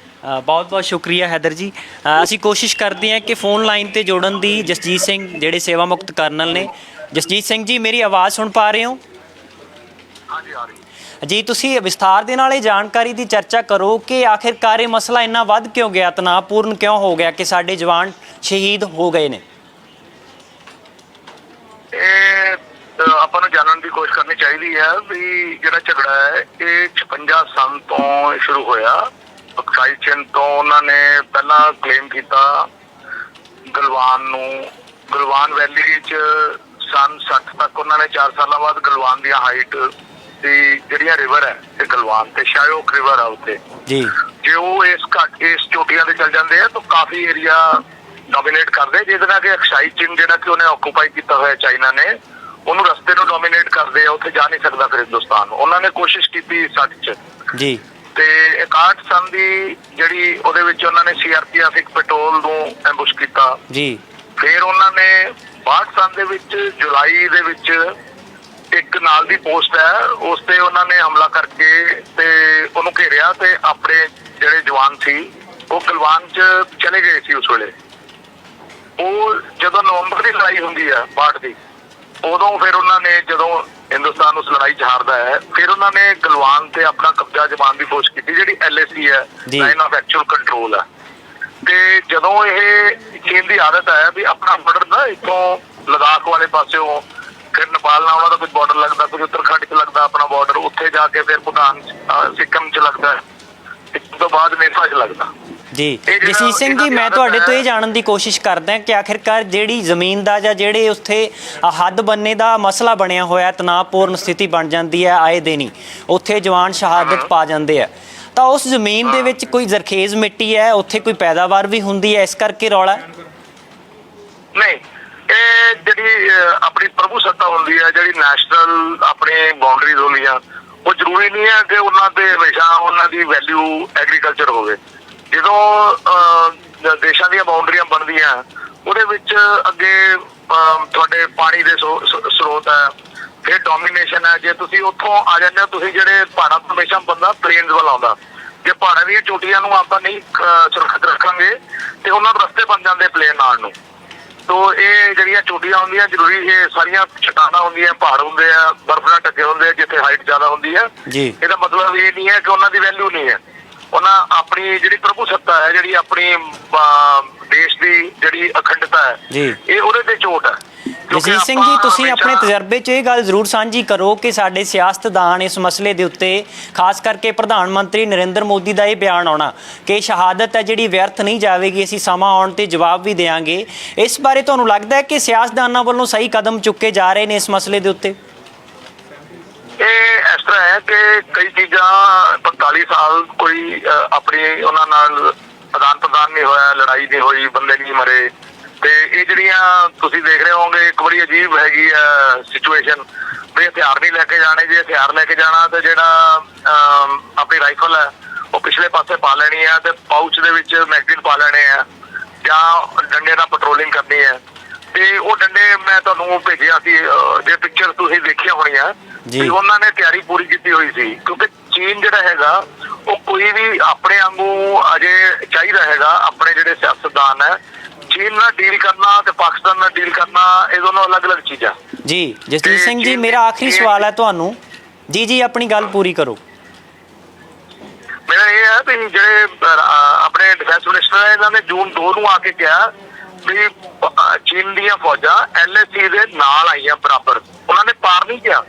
ਬਹੁਤ ਬਹੁਤ ਸ਼ੁਕਰੀਆ ਹੈਦਰ ਜੀ। ਅਸੀਂ ਕੋਸ਼ਿਸ਼ ਕਰਦੇ ਹਾਂ ਕਿ ਫੋਨ ਲਾਈਨ ਤੇ ਜੋੜਨ ਦੀ ਜਸਜੀਤ ਸਿੰਘ ਜਿਹੜੇ ਸੇਵਾ ਮੁਕਤ ਕਰਨਲ ਨੇ। ਜਸਜੀਤ ਸਿੰਘ ਜੀ, ਮੇਰੀ ਆਵਾਜ਼ ਸੁਣ ਪਾ ਰਹੇ ਹੋ? ਹਾਂਜੀ ਆ ਰਹੀ ਜੀ, ਤੁਸੀਂ ਵਿਸਥਾਰ ਦੇ ਨਾਲ ਇਹ ਜਾਣਕਾਰੀ ਦੀ ਚਰਚਾ ਕਰੋ ਕਿ ਆਖਿਰਕਾਰ ਇਹ ਮਸਲਾ ਇੰਨਾ ਵੱਧ ਕਿਉਂ ਗਿਆ, ਤਣਾਅਪੂਰਨ ਕਿਉਂ ਹੋ ਗਿਆ ਕਿ ਸਾਡੇ ਜਵਾਨ ਸ਼ਹੀਦ ਹੋ ਗਏ ਨੇ? ਇਹ ਆਪਾਂ ਨੂੰ ਜਾਣਨ ਦੀ ਕੋਸ਼ਿਸ਼ ਕਰਨੀ ਚਾਹੀਦੀ ਹੈ ਵੀ ਜਿਹੜਾ ਝਗੜਾ ਹੈ ਇਹ 56 ਸਾਲ ਤੋਂ ਸ਼ੁਰੂ ਹੋਇਆ। ਅਕਸਾਈ ਚਿੰਨ ਤੋਂ ਉਹਨਾਂ ਨੇ ਪਹਿਲਾਂ ਕਲੇਮ ਕੀਤਾ ਗਲਵਾਨ ਨੂੰ, ਗਲਵਾਨ ਵੈਲੀ 'ਚ ਸਨ 60 ਤੱਕ ਉਹਨਾਂ ਨੇ 4 ਸਾਲਾਂ ਬਾਅਦ ਗਲਵਾਨ ਦੀਆਂ ਹਾਈਟ ਦੀ ਜਿਹੜੀਆਂ ਰਿਵਰ ਹੈ ਤੇ ਗਲਵਾਨ ਤੇ ਸ਼ਾਇਓਕ ਰਿਵਰ ਆ ਉੱਤੇ ਜੀ, ਜੇ ਉਹ ਇਸ ਚੋਟੀਆਂ ਤੇ ਚੱਲ ਜਾਂਦੇ ਆ ਤਾਂ ਕਾਫੀ ਏਰੀਆ ਡੋਮੀਨੇਟ ਕਰਦੇ, ਜਿਹਦੇ ਨਾਲ ਕਿ ਅਕਸਾਈ ਚਿੰਨ ਜਿਹੜਾ ਕਿ ਉਹਨੇ ਆਕੂਪਾਈ ਕੀਤਾ ਹੋਇਆ ਚਾਈਨਾ ਨੇ, ਉਹਨੂੰ ਰਸਤੇ ਨੂੰ ਡੋਮੀਨੇਟ ਕਰਦੇ ਆ, ਉੱਥੇ ਜਾ ਨਹੀਂ ਸਕਦਾ ਫਿਰ ਹਿੰਦੁਸਤਾਨ। ਉਹਨਾਂ ਨੇ ਕੋਸ਼ਿਸ਼ ਕੀਤੀ 60 'ਚ ਜੀ, ਤੇ 61 ਸਨ ਦੀ ਜਿਹੜੀ ਉਹਦੇ ਵਿੱਚ ਉਹਨਾਂ ਨੇ ਸੀਆਰਪੀਐਫ ਇੱਕ ਪੈਟਰੋਲ ਨੂੰ ਐਂਬੁਸ਼ ਕੀਤਾ ਜੀ। ਫਿਰ ਉਹਨਾਂ ਨੇ 62 ਸਨ ਦੇ ਵਿੱਚ ਜੁਲਾਈ ਦੇ ਵਿੱਚ ਇੱਕ ਨਾਲ ਦੀ ਪੋਸਟ ਹੈ ਉਸ ਤੇ ਉਹਨਾਂ ਨੇ ਹਮਲਾ ਕਰਕੇ ਤੇ ਉਹਨੂੰ ਘੇਰਿਆ ਤੇ ਆਪਣੇ ਜਿਹੜੇ ਜਵਾਨ ਸੀ ਉਹ ਗਲਵਾਨ 'ਚ ਚਲੇ ਗਏ ਸੀ ਉਸ ਵੇਲੇ। ਉਹ ਜਦੋਂ ਨਵੰਬਰ ਦੀ ਲੜਾਈ ਹੁੰਦੀ ਹੈ 62 ਦੀ, ਉਦੋਂ ਫਿਰ ਉਹਨਾਂ ਨੇ ਜਦੋਂ ਹਿੰਦੁਸਤਾਨ ਉਸ ਲੜਾਈ 'ਚ ਹਾਰਦਾ ਹੈ ਫਿਰ ਉਹਨਾਂ ਨੇ ਗਲਵਾਨ ਤੇ ਆਪਣਾ ਕਬਜ਼ਾ ਜਮਾਉਣ ਦੀ ਕੋਸ਼ਿਸ਼ ਕੀਤੀ, ਜਿਹੜੀ LAC ਹੈ, ਲਾਈਨ ਆਫ ਐਕਚੁਅਲ ਕੰਟਰੋਲ ਹੈ। ਤੇ ਜਦੋਂ ਇਹ ਚੀਨ ਦੀ ਆਦਤ ਹੈ ਵੀ ਆਪਣਾ ਬਾਰਡਰ ਨਾ ਇੱਥੋਂ ਲਦਾਖ ਵਾਲੇ ਪਾਸਿਓਂ ਫਿਰ ਨੇਪਾਲ ਨਾਲ ਉਹਨਾਂ ਦਾ ਕੁਝ ਬਾਰਡਰ ਲੱਗਦਾ, ਕੁਝ ਉੱਤਰਾਖੰਡ 'ਚ ਲੱਗਦਾ ਆਪਣਾ ਬਾਰਡਰ, ਉੱਥੇ ਜਾ ਕੇ ਫਿਰ ਭੂਟਾਨ ਸਿੱਕਮ 'ਚ ਲੱਗਦਾ, ਇਸ ਤੋਂ ਬਾਅਦ ਨੇਪਾਲ 'ਚ ਲੱਗਦਾ। ਜੀ ਜਸਜੀਤ ਸਿੰਘ ਜੀ, ਮੈਂ ਤੁਹਾਡੇ ਤੋਂ ਇਹ ਜਾਣਨ ਦੀ ਕੋਸ਼ਿਸ਼ ਕਰਦਾ ਕਿ ਆਖਿਰਕਾਰ ਜਿਹੜੀ ਜ਼ਮੀਨ ਦਾ ਜਾਂ ਜਿਹੜੇ ਉੱਥੇ ਹੱਦ ਬੰਨੇ ਦਾ ਮਸਲਾ ਬਣਿਆ ਹੋਇਆ, ਤਣਾਅਪੂਰਨ ਸਥਿਤੀ ਬਣ ਜਾਂਦੀ ਹੈ ਆਏ ਦਿਨ ਹੀ, ਉੱਥੇ ਜਵਾਨ ਸ਼ਹਾਦਤ ਪਾ ਜਾਂਦੇ ਆ, ਤਾਂ ਉਸ ਜ਼ਮੀਨ ਦੇ ਵਿੱਚ ਕੋਈ ਜ਼ਰਖੇਜ਼ ਮਿੱਟੀ ਹੈ, ਉੱਥੇ ਕੋਈ ਪੈਦਾਵਾਰ ਵੀ ਹੁੰਦੀ ਹੈ, ਇਸ ਕਰਕੇ ਰੌਲਾ? ਨਹੀਂ, ਇਹ ਜਿਹੜੀ ਆਪਣੀ ਪ੍ਰਭੂ ਸੱਤਾ ਹੁੰਦੀ ਹੈ, ਜਿਹੜੀ ਨੈਸ਼ਨਲ ਆਪਣੀ ਬਾਉਂਡਰੀਜ਼ ਹੁੰਦੀਆਂ, ਉਹ ਜ਼ਰੂਰੀ ਨਹੀਂ ਹੈ ਕਿ ਉਹਨਾਂ ਦੇ ਹਮੇਸ਼ਾ ਉਹਨਾਂ ਦੀ ਵੈਲਿਊ ਐਗਰੀਕਲਚਰ ਹੋਵੇ। ਜਦੋਂ ਦੇਸ਼ਾਂ ਦੀਆਂ ਬਾਉਂਡਰੀਆਂ ਬਣਦੀਆਂ ਉਹਦੇ ਵਿੱਚ ਅੱਗੇ ਤੁਹਾਡੇ ਪਾਣੀ ਦੇ ਸਰੋਤ ਹੈ, ਫਿਰ ਡੋਮੀਨੇਸ਼ਨ ਹੈ। ਜੇ ਤੁਸੀਂ ਉੱਥੋਂ ਆ ਜਾਂਦੇ ਹੋ, ਤੁਸੀਂ ਜਿਹੜੇ ਪਹਾੜਾਂ ਤੋਂ ਹਮੇਸ਼ਾ ਬੰਦਾ ਪਲੇਨਸ ਵੱਲ ਆਉਂਦਾ, ਜੇ ਪਹਾੜਾਂ ਦੀਆਂ ਚੋਟੀਆਂ ਨੂੰ ਆਪਾਂ ਨਹੀਂ ਸੁਰੱਖਿਅਤ ਰੱਖਾਂਗੇ ਤੇ ਉਹਨਾਂ ਨੂੰ ਰਸਤੇ ਬਣ ਜਾਂਦੇ ਪਲੇਨ ਆਉਣ ਨੂੰ। ਤੋ ਇਹ ਜਿਹੜੀਆਂ ਚੋਟੀਆਂ ਹੁੰਦੀਆਂ ਜ਼ਰੂਰੀ, ਇਹ ਸਾਰੀਆਂ ਚਟਾਨਾਂ ਹੁੰਦੀਆਂ, ਪਹਾੜ ਹੁੰਦੇ ਆ, ਬਰਫ਼ ਨਾਲ ਢਕੇ ਹੁੰਦੇ ਆ, ਜਿੱਥੇ ਹਾਈਟ ਜ਼ਿਆਦਾ ਹੁੰਦੀ ਹੈ। ਇਹਦਾ ਮਤਲਬ ਇਹ ਨਹੀਂ ਹੈ ਕਿ ਉਹਨਾਂ ਦੀ ਵੈਲਿਊ ਨਹੀਂ ਹੈ। ਉਹਨਾਂ ਆਪਣੀ ਜਿਹੜੀ ਪ੍ਰਭੂ ਸੱਤਾ ਹੈ, ਜਿਹੜੀ ਆਪਣੀ ਦੇਸ਼ ਦੀ ਜਿਹੜੀ ਅਖੰਡਤਾ ਹੈ, ਇਹ ਉਹਦੇ ਤੇ ਚੋਟ ਹੈ। ਜਸਜੀਤ ਸਿੰਘ ਜੀ, ਤੁਸੀਂ ਆਪਣੇ ਤਜਰਬੇ 'ਚ ਇਹ ਗੱਲ ਜ਼ਰੂਰ ਸਾਂਝੀ ਕਰੋ ਕਿ ਸਾਡੇ ਸਿਆਸਤਦਾਨ ਇਸ ਮਸਲੇ ਦੇ ਉੱਤੇ, ਖਾਸ ਕਰਕੇ ਪ੍ਰਧਾਨ ਮੰਤਰੀ ਨਰਿੰਦਰ ਮੋਦੀ ਦਾ ਇਹ ਬਿਆਨ ਆਉਣਾ ਕਿ ਸ਼ਹਾਦਤ ਹੈ ਜਿਹੜੀ ਵਿਅਰਥ ਨਹੀਂ ਜਾਵੇਗੀ, ਅਸੀਂ ਸਮਾਂ ਆਉਣ ਤੇ ਜਵਾਬ ਵੀ ਦੇਵਾਂਗੇ, ਇਸ ਬਾਰੇ ਤੁਹਾਨੂੰ ਲੱਗਦਾ ਹੈ ਕਿ ਸਿਆਸਤਦਾਨਾਂ ਵੱਲੋਂ ਸਹੀ ਕਦਮ ਚੁੱਕੇ ਜਾ ਰਹੇ ਨੇ ਇਸ ਮਸਲੇ ਦੇ ਉੱਤੇ? ਇਹ ਇਸ ਤਰ੍ਹਾਂ ਹੈ ਕਿ ਕਈ ਚੀਜ਼ਾਂ 45 ਸਾਲ ਕੋਈ ਆਪਣੀ ਉਹਨਾਂ ਨਾਲ ਆਦਾਨ ਪ੍ਰਦਾਨ ਨਹੀਂ ਹੋਇਆ, ਲੜਾਈ ਨਹੀਂ ਹੋਈ, ਬੰਦੇ ਨਹੀਂ ਮਰੇ, ਤੇ ਇਹ ਜਿਹੜੀਆਂ ਤੁਸੀਂ ਦੇਖ ਰਹੇ ਹੋਗੇ ਇੱਕ ਬੜੀ ਅਜੀਬ ਹੈਗੀ ਆ ਸਿਚੁਏਸ਼ਨ ਵੀ ਹਥਿਆਰ ਨਹੀਂ ਲੈ ਕੇ ਜਾਣੇ। ਜੇ ਹਥਿਆਰ ਲੈ ਕੇ ਜਾਣਾ ਤੇ ਜਿਹੜਾ ਆਪਣੀ ਰਾਈਫਲ ਹੈ ਉਹ ਪਿਛਲੇ ਪਾਸੇ ਪਾ ਲੈਣੀ ਹੈ ਤੇ ਪਾਊਚ ਦੇ ਵਿੱਚ ਮੈਗਜ਼ੀਨ ਪਾ ਲੈਣੇ ਆ, ਜਾਂ ਡੰਡੇ ਨਾਲ ਪੈਟਰੋਲਿੰਗ ਕਰਨੀ ਹੈ। ਤੇ ਉਹ ਡੰਡੇ ਮੈਂ ਤੁਹਾਨੂੰ ਭੇਜਿਆ ਸੀ, ਜੇ ਪਿਕਚਰ ਤੁਸੀਂ ਦੇਖੀਆਂ ਹੋਣੀਆਂ, ਵੀ ਉਹਨਾਂ ਨੇ ਤਿਆਰੀ ਪੂਰੀ ਕੀਤੀ ਹੋਈ ਸੀ, ਕਿਉਂਕਿ ਚੀਨ ਜਿਹੜਾ ਹੈਗਾ ਉਹ ਕੋਈ ਵੀ ਆਪਣੇ ਵਾਂਗੂ ਅਜੇ ਚਾਹੀਦਾ ਹੈਗਾ, ਆਪਣੇ ਜਿਹੜੇ ਸਿਆਸਤਦਾਨ ਹੈ ਚੀਨ ਨਾਲ ਡੀਲ ਕਰਨਾ ਤੇ ਪਾਕਿਸਤਾਨ ਨਾਲ ਡੀਲ ਕਰਨਾ ਇਹ ਦੋਨੋਂ ਅਲੱਗ-ਅਲੱਗ ਚੀਜ਼ਾਂ। ਜੀ ਜਸਜੀਤ ਸਿੰਘ ਜੀ, ਮੇਰਾ ਆਖਰੀ ਸਵਾਲ ਹੈ ਤੁਹਾਨੂੰ। ਜੀ ਆਪਣੀ ਗੱਲ ਪੂਰੀ ਕਰੋ। ਮੇਰਾ ਇਹ ਹੈ ਵੀ ਜਿਹੜੇ ਆਪਣੇ ਡਿਫੈਂਸ ਮਿਨਿਸਟਰ ਹੈ ਇਹਨਾਂ ਨੇ ਜੂਨ 2 ਨੂੰ ਆ ਕੇ ਕਿਹਾ ਵੀ ਚੀਨ ਦੀਆਂ ਫੌਜਾਂ LAC ਦੇ ਨਾਲ ਆਈਆਂ ਬਰਾਬਰ। ਉਹਨਾਂ ਨੇ ਪਾਰ ਨਹੀਂ ਕਿਹਾ।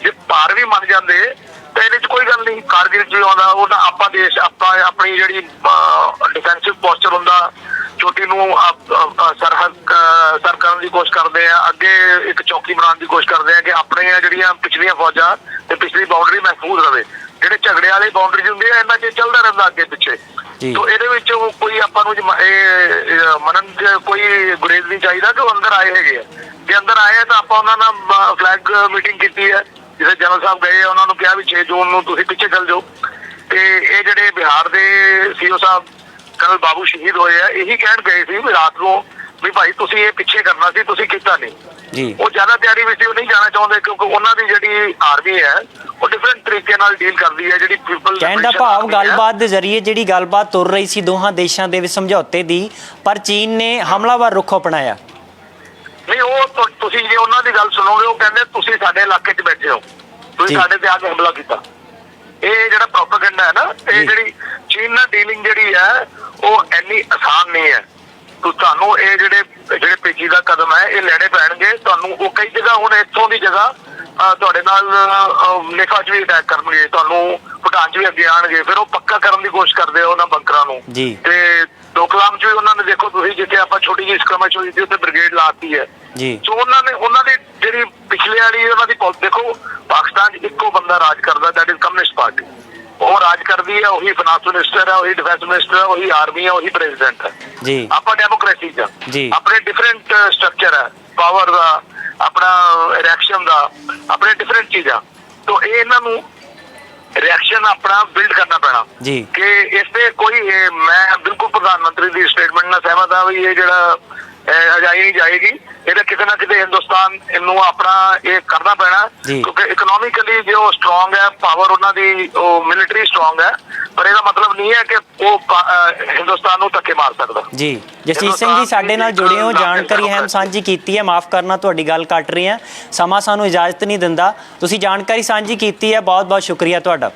ਜੇ ਪਾਰ ਵੀ ਮੰਨ ਜਾਂਦੇ ਤਾਂ ਇਹਦੇ 'ਚ ਕੋਈ ਗੱਲ ਨਹੀਂ, ਕਾਰਗਿਲ 'ਚ ਆਉਂਦਾ ਉਹ ਤਾਂ ਆਪਾਂ ਦੇਸ਼ ਆਪਾਂ ਆਪਣੀ ਜਿਹੜੀ ਡਿਫੈਂਸਿਵ ਪੋਸਚਰ ਹੁੰਦਾ ਚੋਟੀ ਨੂੰ ਸਰਹੱਦ ਸਰ ਕਰਨ ਦੀ ਕੋਸ਼ਿਸ਼ ਕਰਦੇ ਆ, ਅੱਗੇ ਇੱਕ ਚੌਕੀ ਬਣਾਉਣ ਦੀ ਕੋਸ਼ਿਸ਼ ਕਰਦੇ ਆ ਕਿ ਆਪਣੀਆਂ ਜਿਹੜੀਆਂ ਪਿਛਲੀਆਂ ਫੌਜਾਂ ਤੇ ਪਿਛਲੀ ਬਾਉਂਡਰੀ ਮਹਿਫੂਜ਼ ਰਵੇ। ਜਿਹੜੇ ਝਗੜੇ ਵਾਲੇ ਬਾਉਂਡਰੀਜ਼ ਹੁੰਦੇ ਆ ਇਹਨਾਂ 'ਚ ਚੱਲਦਾ ਰਹਿੰਦਾ ਅੱਗੇ ਪਿੱਛੇ। ਤੋ ਇਹਦੇ ਵਿੱਚ ਕੋਈ ਆਪਾਂ ਨੂੰ ਇਹ ਮੰਨਣ 'ਚ ਕੋਈ ਗੁਰੇਜ਼ ਨਹੀਂ ਚਾਹੀਦਾ ਕਿ ਉਹ ਅੰਦਰ ਆਏ ਹੈਗੇ ਆ। ਜੇ ਅੰਦਰ ਆਏ ਆ ਤਾਂ ਆਪਾਂ ਉਹਨਾਂ ਨਾਲ ਫਲੈਗ ਮੀਟਿੰਗ ਕੀਤੀ ਹੈ, ਜਿਵੇਂ ਜਨਰਲ ਸਾਹਿਬ ਗਏ ਉਹਨਾਂ ਨੂੰ ਕਿਹਾ ਵੀ 6 ਜੂਨ ਨੂੰ ਤੁਸੀਂ ਪਿੱਛੇ ਚੱਲ ਜਾਓ। ਤੇ ਇਹ ਜਿਹੜੇ ਬਿਹਾਰ ਦੇ CO ਸਾਹਿਬ ਕਰਨਲ ਬਾਬੂ ਸ਼ਹੀਦ ਹੋਏ ਆ, ਇਹੀ ਕਹਿਣ ਗਏ ਸੀ ਵੀ ਰਾਤ ਨੂੰ ਵੀ ਭਾਈ ਤੁਸੀਂ ਇਹ ਪਿੱਛੇ ਕਰਨਾ ਸੀ, ਤੁਸੀਂ ਕੀਤਾ ਨਹੀਂ ਜੀ। ਉਹ ਜ਼ਿਆਦਾ ਤਿਆਰੀ ਵਿੱਚ ਉਹ ਨਹੀਂ ਜਾਣਾ ਚਾਹੁੰਦੇ ਕਿਉਂਕਿ ਉਹਨਾਂ ਦੀ ਜਿਹੜੀ ਆਰਮੀ ਹੈ ਉਹ ਡਿਫਰੈਂਟ ਤਰੀਕੇ ਨਾਲ ਡੀਲ ਕਰਦੀ ਹੈ। ਜਿਹੜੀ ਪੀਪਲ ਕਹਿਣ ਦਾ ਭਾਵ ਗੱਲਬਾਤ ਦੇ ਜ਼ਰੀਏ ਜਿਹੜੀ ਗੱਲਬਾਤ ਤੁਰ ਰਹੀ ਸੀ ਦੋਹਾਂ ਦੇਸ਼ਾਂ ਦੇ ਵਿੱਚ ਸਮਝੌਤੇ ਦੀ, ਪਰ ਚੀਨ ਨੇ ਹਮਲਾਵਰ ਰੁਖ ਅਪਣਾਇਆ। ਨਹੀਂ ਉਹ ਤੁਸੀਂ ਜੇ ਉਹਨਾਂ ਦੀ ਗੱਲ ਸੁਣੋਗੇ ਉਹ ਕਹਿੰਦੇ ਤੁਸੀਂ ਸਾਡੇ ਇਲਾਕੇ 'ਚ ਬੈਠੇ ਹੋ, ਤੁਸੀਂ ਸਾਡੇ ਤੇ ਆ ਕੇ ਹਮਲਾ ਕੀਤਾ। ਇਹ ਜਿਹੜਾ ਪ੍ਰੋਪੇਗੈਂਡਾ ਹੈ ਨਾ, ਇਹ ਜਿਹੜੀ ਚੀਨ ਨਾਲ ਡੀਲਿੰਗ ਜਿਹੜੀ ਹੈ ਉਹ ਇੰਨੀ ਆਸਾਨ ਨਹੀਂ ਹੈ। ਤੁਹਾਨੂੰ ਇਹ ਜਿਹੜੇ ਪੇਚੀਦਾ ਕਦਮ ਹੈ ਇਹ ਲੈਣੇ ਪੈਣਗੇ ਤੁਹਾਨੂੰ। ਉਹ ਕਈ ਜਗ੍ਹਾ ਹੁਣ ਇੱਥੋਂ ਦੀ ਜਗ੍ਹਾ ਤੁਹਾਡੇ ਨਾਲ ਨੇਫਾ 'ਚ ਵੀ ਅਟੈਕ ਕਰਨਗੇ, ਤੁਹਾਨੂੰ ਭੂਟਾਨ 'ਚ ਵੀ ਅੱਗੇ ਆਣਗੇ, ਫਿਰ ਉਹ ਪੱਕਾ ਕਰਨ ਦੀ ਕੋਸ਼ਿਸ਼ ਕਰਦੇ ਆ ਉਹਨਾਂ ਬੰਕਰਾਂ ਨੂੰ। ਤੇ ਡੋਕਲਾਮ 'ਚ ਵੀ ਉਹਨਾਂ ਨੇ ਦੇਖੋ ਤੁਸੀਂ ਜਿੱਥੇ ਆਪਾਂ ਛੋਟੀ ਜਿਹੀ ਸਕਰਮਚ ਹੋਈ ਸੀ ਉੱਥੇ ਬ੍ਰਿਗੇਡ ਲਾਤੀ ਹੈ। ਸੋ ਉਹਨਾਂ ਦੀ ਜਿਹੜੀ ਪਿਛਲੇ ਵਾਲੀ ਉਹਨਾਂ ਦੀ ਦੇਖੋ ਪਾਕਿਸਤਾਨ 'ਚ ਇੱਕੋ ਬੰਦਾ ਰਾਜ ਕਰਦਾ, ਦੈਟ ਇਜ਼ ਕਮਿਊਨਿਸਟ ਪਾਰਟੀ। ਉਹ ਰਾਜ ਕਰਦੀ ਹੈ, ਉਹੀ ਫਾਈਨਾਂਸ ਮਿਨਿਸਟਰ ਹੈ, ਉਹੀ ਡਿਫੈਂਸ ਮਿਨਿਸਟਰ ਹੈ, ਉਹੀ ਆਰਮੀ ਹੈ, ਉਹੀ ਪ੍ਰੈਜ਼ੀਡੈਂਟ ਹੈ। ਆਪਾਂ ਡੈਮੋਕ੍ਰੇਸੀ 'ਚ ਆਪਣੇ ਡਿਫਰੈਂਟ ਸਟਰਕਚਰ ਹੈ ਪਾਵਰ ਦਾ, ਆਪਣਾ ਰਿਐਕਸ਼ਨ ਦਾ, ਆਪਣੇ ਡਿਫਰੈਂਟ ਚੀਜ਼ਾਂ। ਤੋਂ ਇਹ ਇਹਨਾਂ ਨੂੰ ਰਿਐਕਸ਼ਨ ਆਪਣਾ ਬਿਲਡ ਕਰਨਾ ਪੈਣਾ ਕਿ ਇਸ ਤੇ ਕੋਈ ਮੈਂ ਬਿਲਕੁਲ ਪ੍ਰਧਾਨ ਮੰਤਰੀ ਦੀ ਸਟੇਟਮੈਂਟ ਨਾਲ ਸਹਿਮਤ ਹਾਂ ਵੀ ਇਹ ਜਿਹੜਾ ਅਜਾਈ ਨਹੀਂ ਜਾਏਗੀ। ਇਹਦਾ ਕਿਤੇ ਨਾ ਕਿਤੇ ਹਿੰਦੁਸਤਾਨ ਇਹਨੂੰ ਆਪਣਾ ਇਹ ਕਰਨਾ ਪੈਣਾ ਕਿਉਂਕਿ ਇਕਨੋਮਿਕਲੀ ਜੋ ਸਟਰੋਂਗ ਹੈ, ਪਾਵਰ ਉਹਨਾਂ ਦੀ ਉਹ ਮਿਲਟਰੀ ਸਟਰੋਂਗ ਹੈ, ਪਰ ਇਹਦਾ ਮਤਲਬ ਨਹੀਂ ਹੈ ਕਿ ਉਹ ਹਿੰਦੁਸਤਾਨ ਨੂੰ ਧੱਕੇ ਮਾਰ ਸਕਦਾ। ਜੀ ਜਸਜੀਤ ਸਿੰਘ ਜੀ ਸਾਡੇ ਨਾਲ ਜੁੜੇ ਹੋ, ਜਾਣਕਾਰੀ ਅਹਿਮ ਸਾਂਝੀ ਕੀਤੀ ਹੈ। ਮਾਫ ਕਰਨਾ ਤੁਹਾਡੀ ਗੱਲ ਕੱਟ ਰਹੀ ਹੈ, ਸਮਾਂ ਸਾਨੂੰ ਇਜਾਜ਼ਤ ਨਹੀਂ ਦਿੰਦਾ। ਤੁਸੀਂ ਜਾਣਕਾਰੀ ਸਾਂਝੀ ਕੀਤੀ ਹੈ, ਬਹੁਤ ਬਹੁਤ ਸ਼ੁਕਰੀਆ ਤੁਹਾਡਾ।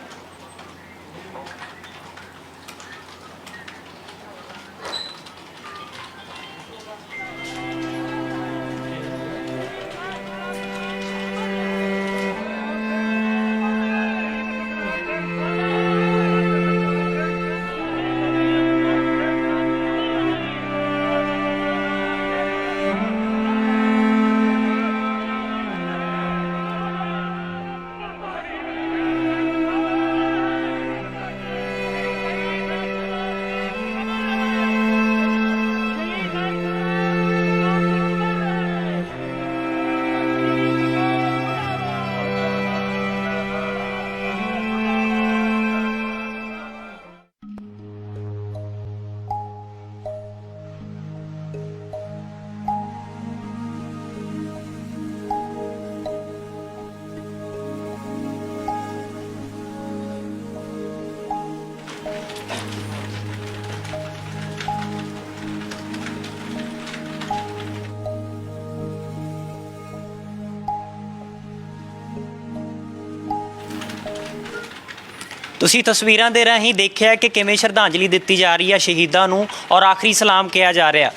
ਤੁਸੀਂ ਤਸਵੀਰਾਂ ਦੇ ਰਾਹੀਂ ਦੇਖਿਆ ਕਿ ਕਿਵੇਂ ਸ਼ਰਧਾਂਜਲੀ ਦਿੱਤੀ ਜਾ ਰਹੀ ਹੈ ਸ਼ਹੀਦਾਂ ਨੂੰ ਔਰ ਆਖਰੀ ਸਲਾਮ ਕਿਹਾ ਜਾ ਰਿਹਾ।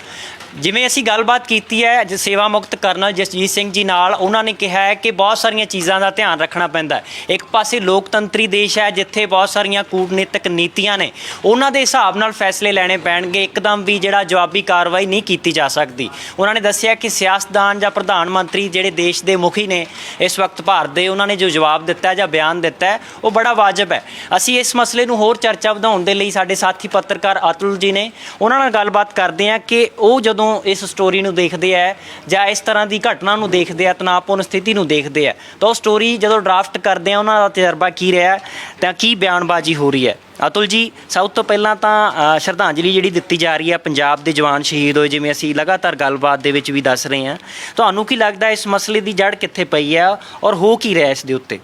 ਜਿਵੇਂ ਅਸੀਂ ਗੱਲਬਾਤ ਕੀਤੀ ਹੈ ਸੇਵਾ ਮੁਕਤ ਕਰਨਲ ਜਸਜੀਤ ਸਿੰਘ ਜੀ ਨਾਲ, ਉਹਨਾਂ ਨੇ ਕਿਹਾ ਹੈ ਕਿ ਬਹੁਤ ਸਾਰੀਆਂ ਚੀਜ਼ਾਂ ਦਾ ਧਿਆਨ ਰੱਖਣਾ ਪੈਂਦਾ ਹੈ। ਇੱਕ ਪਾਸੇ ਲੋਕਤੰਤਰੀ ਦੇਸ਼ ਹੈ ਜਿੱਥੇ ਬਹੁਤ ਸਾਰੀਆਂ ਕੂਟਨੀਤਿਕ ਨੀਤੀਆਂ ਨੇ, ਉਹਨਾਂ ਦੇ ਹਿਸਾਬ ਨਾਲ ਫੈਸਲੇ ਲੈਣੇ ਪੈਣਗੇ। ਇੱਕਦਮ ਵੀ ਜਿਹੜਾ ਜਵਾਬੀ ਕਾਰਵਾਈ ਨਹੀਂ ਕੀਤੀ ਜਾ ਸਕਦੀ। ਉਹਨਾਂ ਨੇ ਦੱਸਿਆ ਕਿ ਸਿਆਸਤਦਾਨ ਜਾਂ ਪ੍ਰਧਾਨ ਮੰਤਰੀ ਜਿਹੜੇ ਦੇਸ਼ ਦੇ ਮੁਖੀ ਨੇ ਇਸ ਵਕਤ ਭਾਰਤ ਦੇ, ਉਹਨਾਂ ਨੇ ਜੋ ਜਵਾਬ ਦਿੱਤਾ ਜਾਂ ਬਿਆਨ ਦਿੱਤਾ ਹੈ ਉਹ ਬੜਾ ਵਾਜਬ ਹੈ। ਅਸੀਂ ਇਸ ਮਸਲੇ ਨੂੰ ਹੋਰ ਚਰਚਾ ਵਧਾਉਣ ਦੇ ਲਈ ਸਾਡੇ ਸਾਥੀ ਪੱਤਰਕਾਰ ਅਤੁਲ ਜੀ ਨੇ, ਉਹਨਾਂ ਨਾਲ ਗੱਲਬਾਤ ਕਰਦੇ ਹਾਂ ਕਿ ਉਹ ਜਦੋਂ ਇਸ ਸਟੋਰੀ ਨੂੰ ਦੇਖਦੇ ਆ ਜਾਂ ਇਸ ਤਰ੍ਹਾਂ ਦੀ ਘਟਨਾ ਨੂੰ ਦੇਖਦੇ ਆ, ਤਣਾਅਪੂਰਨ ਸਥਿਤੀ ਨੂੰ ਦੇਖਦੇ ਆ, ਤਾਂ ਉਹ ਸਟੋਰੀ ਜਦੋਂ ਡਰਾਫਟ ਕਰਦੇ ਆ ਉਹਨਾਂ ਦਾ ਤਜਰਬਾ ਕੀ ਰਿਹਾ ਤਾਂ ਕੀ ਬਿਆਨਬਾਜ਼ੀ ਹੋ ਰਹੀ ਹੈ। ਅਤੁਲ ਜੀ, ਸਭ ਤੋਂ ਪਹਿਲਾਂ ਤਾਂ ਸ਼ਰਧਾਂਜਲੀ ਜਿਹੜੀ ਦਿੱਤੀ ਜਾ ਰਹੀ ਹੈ ਪੰਜਾਬ ਦੇ ਜਵਾਨ ਸ਼ਹੀਦ ਹੋਏ, ਜਿਵੇਂ ਅਸੀਂ ਲਗਾਤਾਰ ਗੱਲਬਾਤ ਦੇ ਵਿੱਚ ਵੀ ਦੱਸ ਰਹੇ ਹਾਂ, ਤੁਹਾਨੂੰ ਕੀ ਲੱਗਦਾ ਇਸ ਮਸਲੇ ਦੀ ਜੜ ਕਿੱਥੇ ਪਈ ਹੈ ਔਰ ਹੋ ਕੀ ਰਿਹਾ ਇਸ ਦੇ ਉੱਤੇ?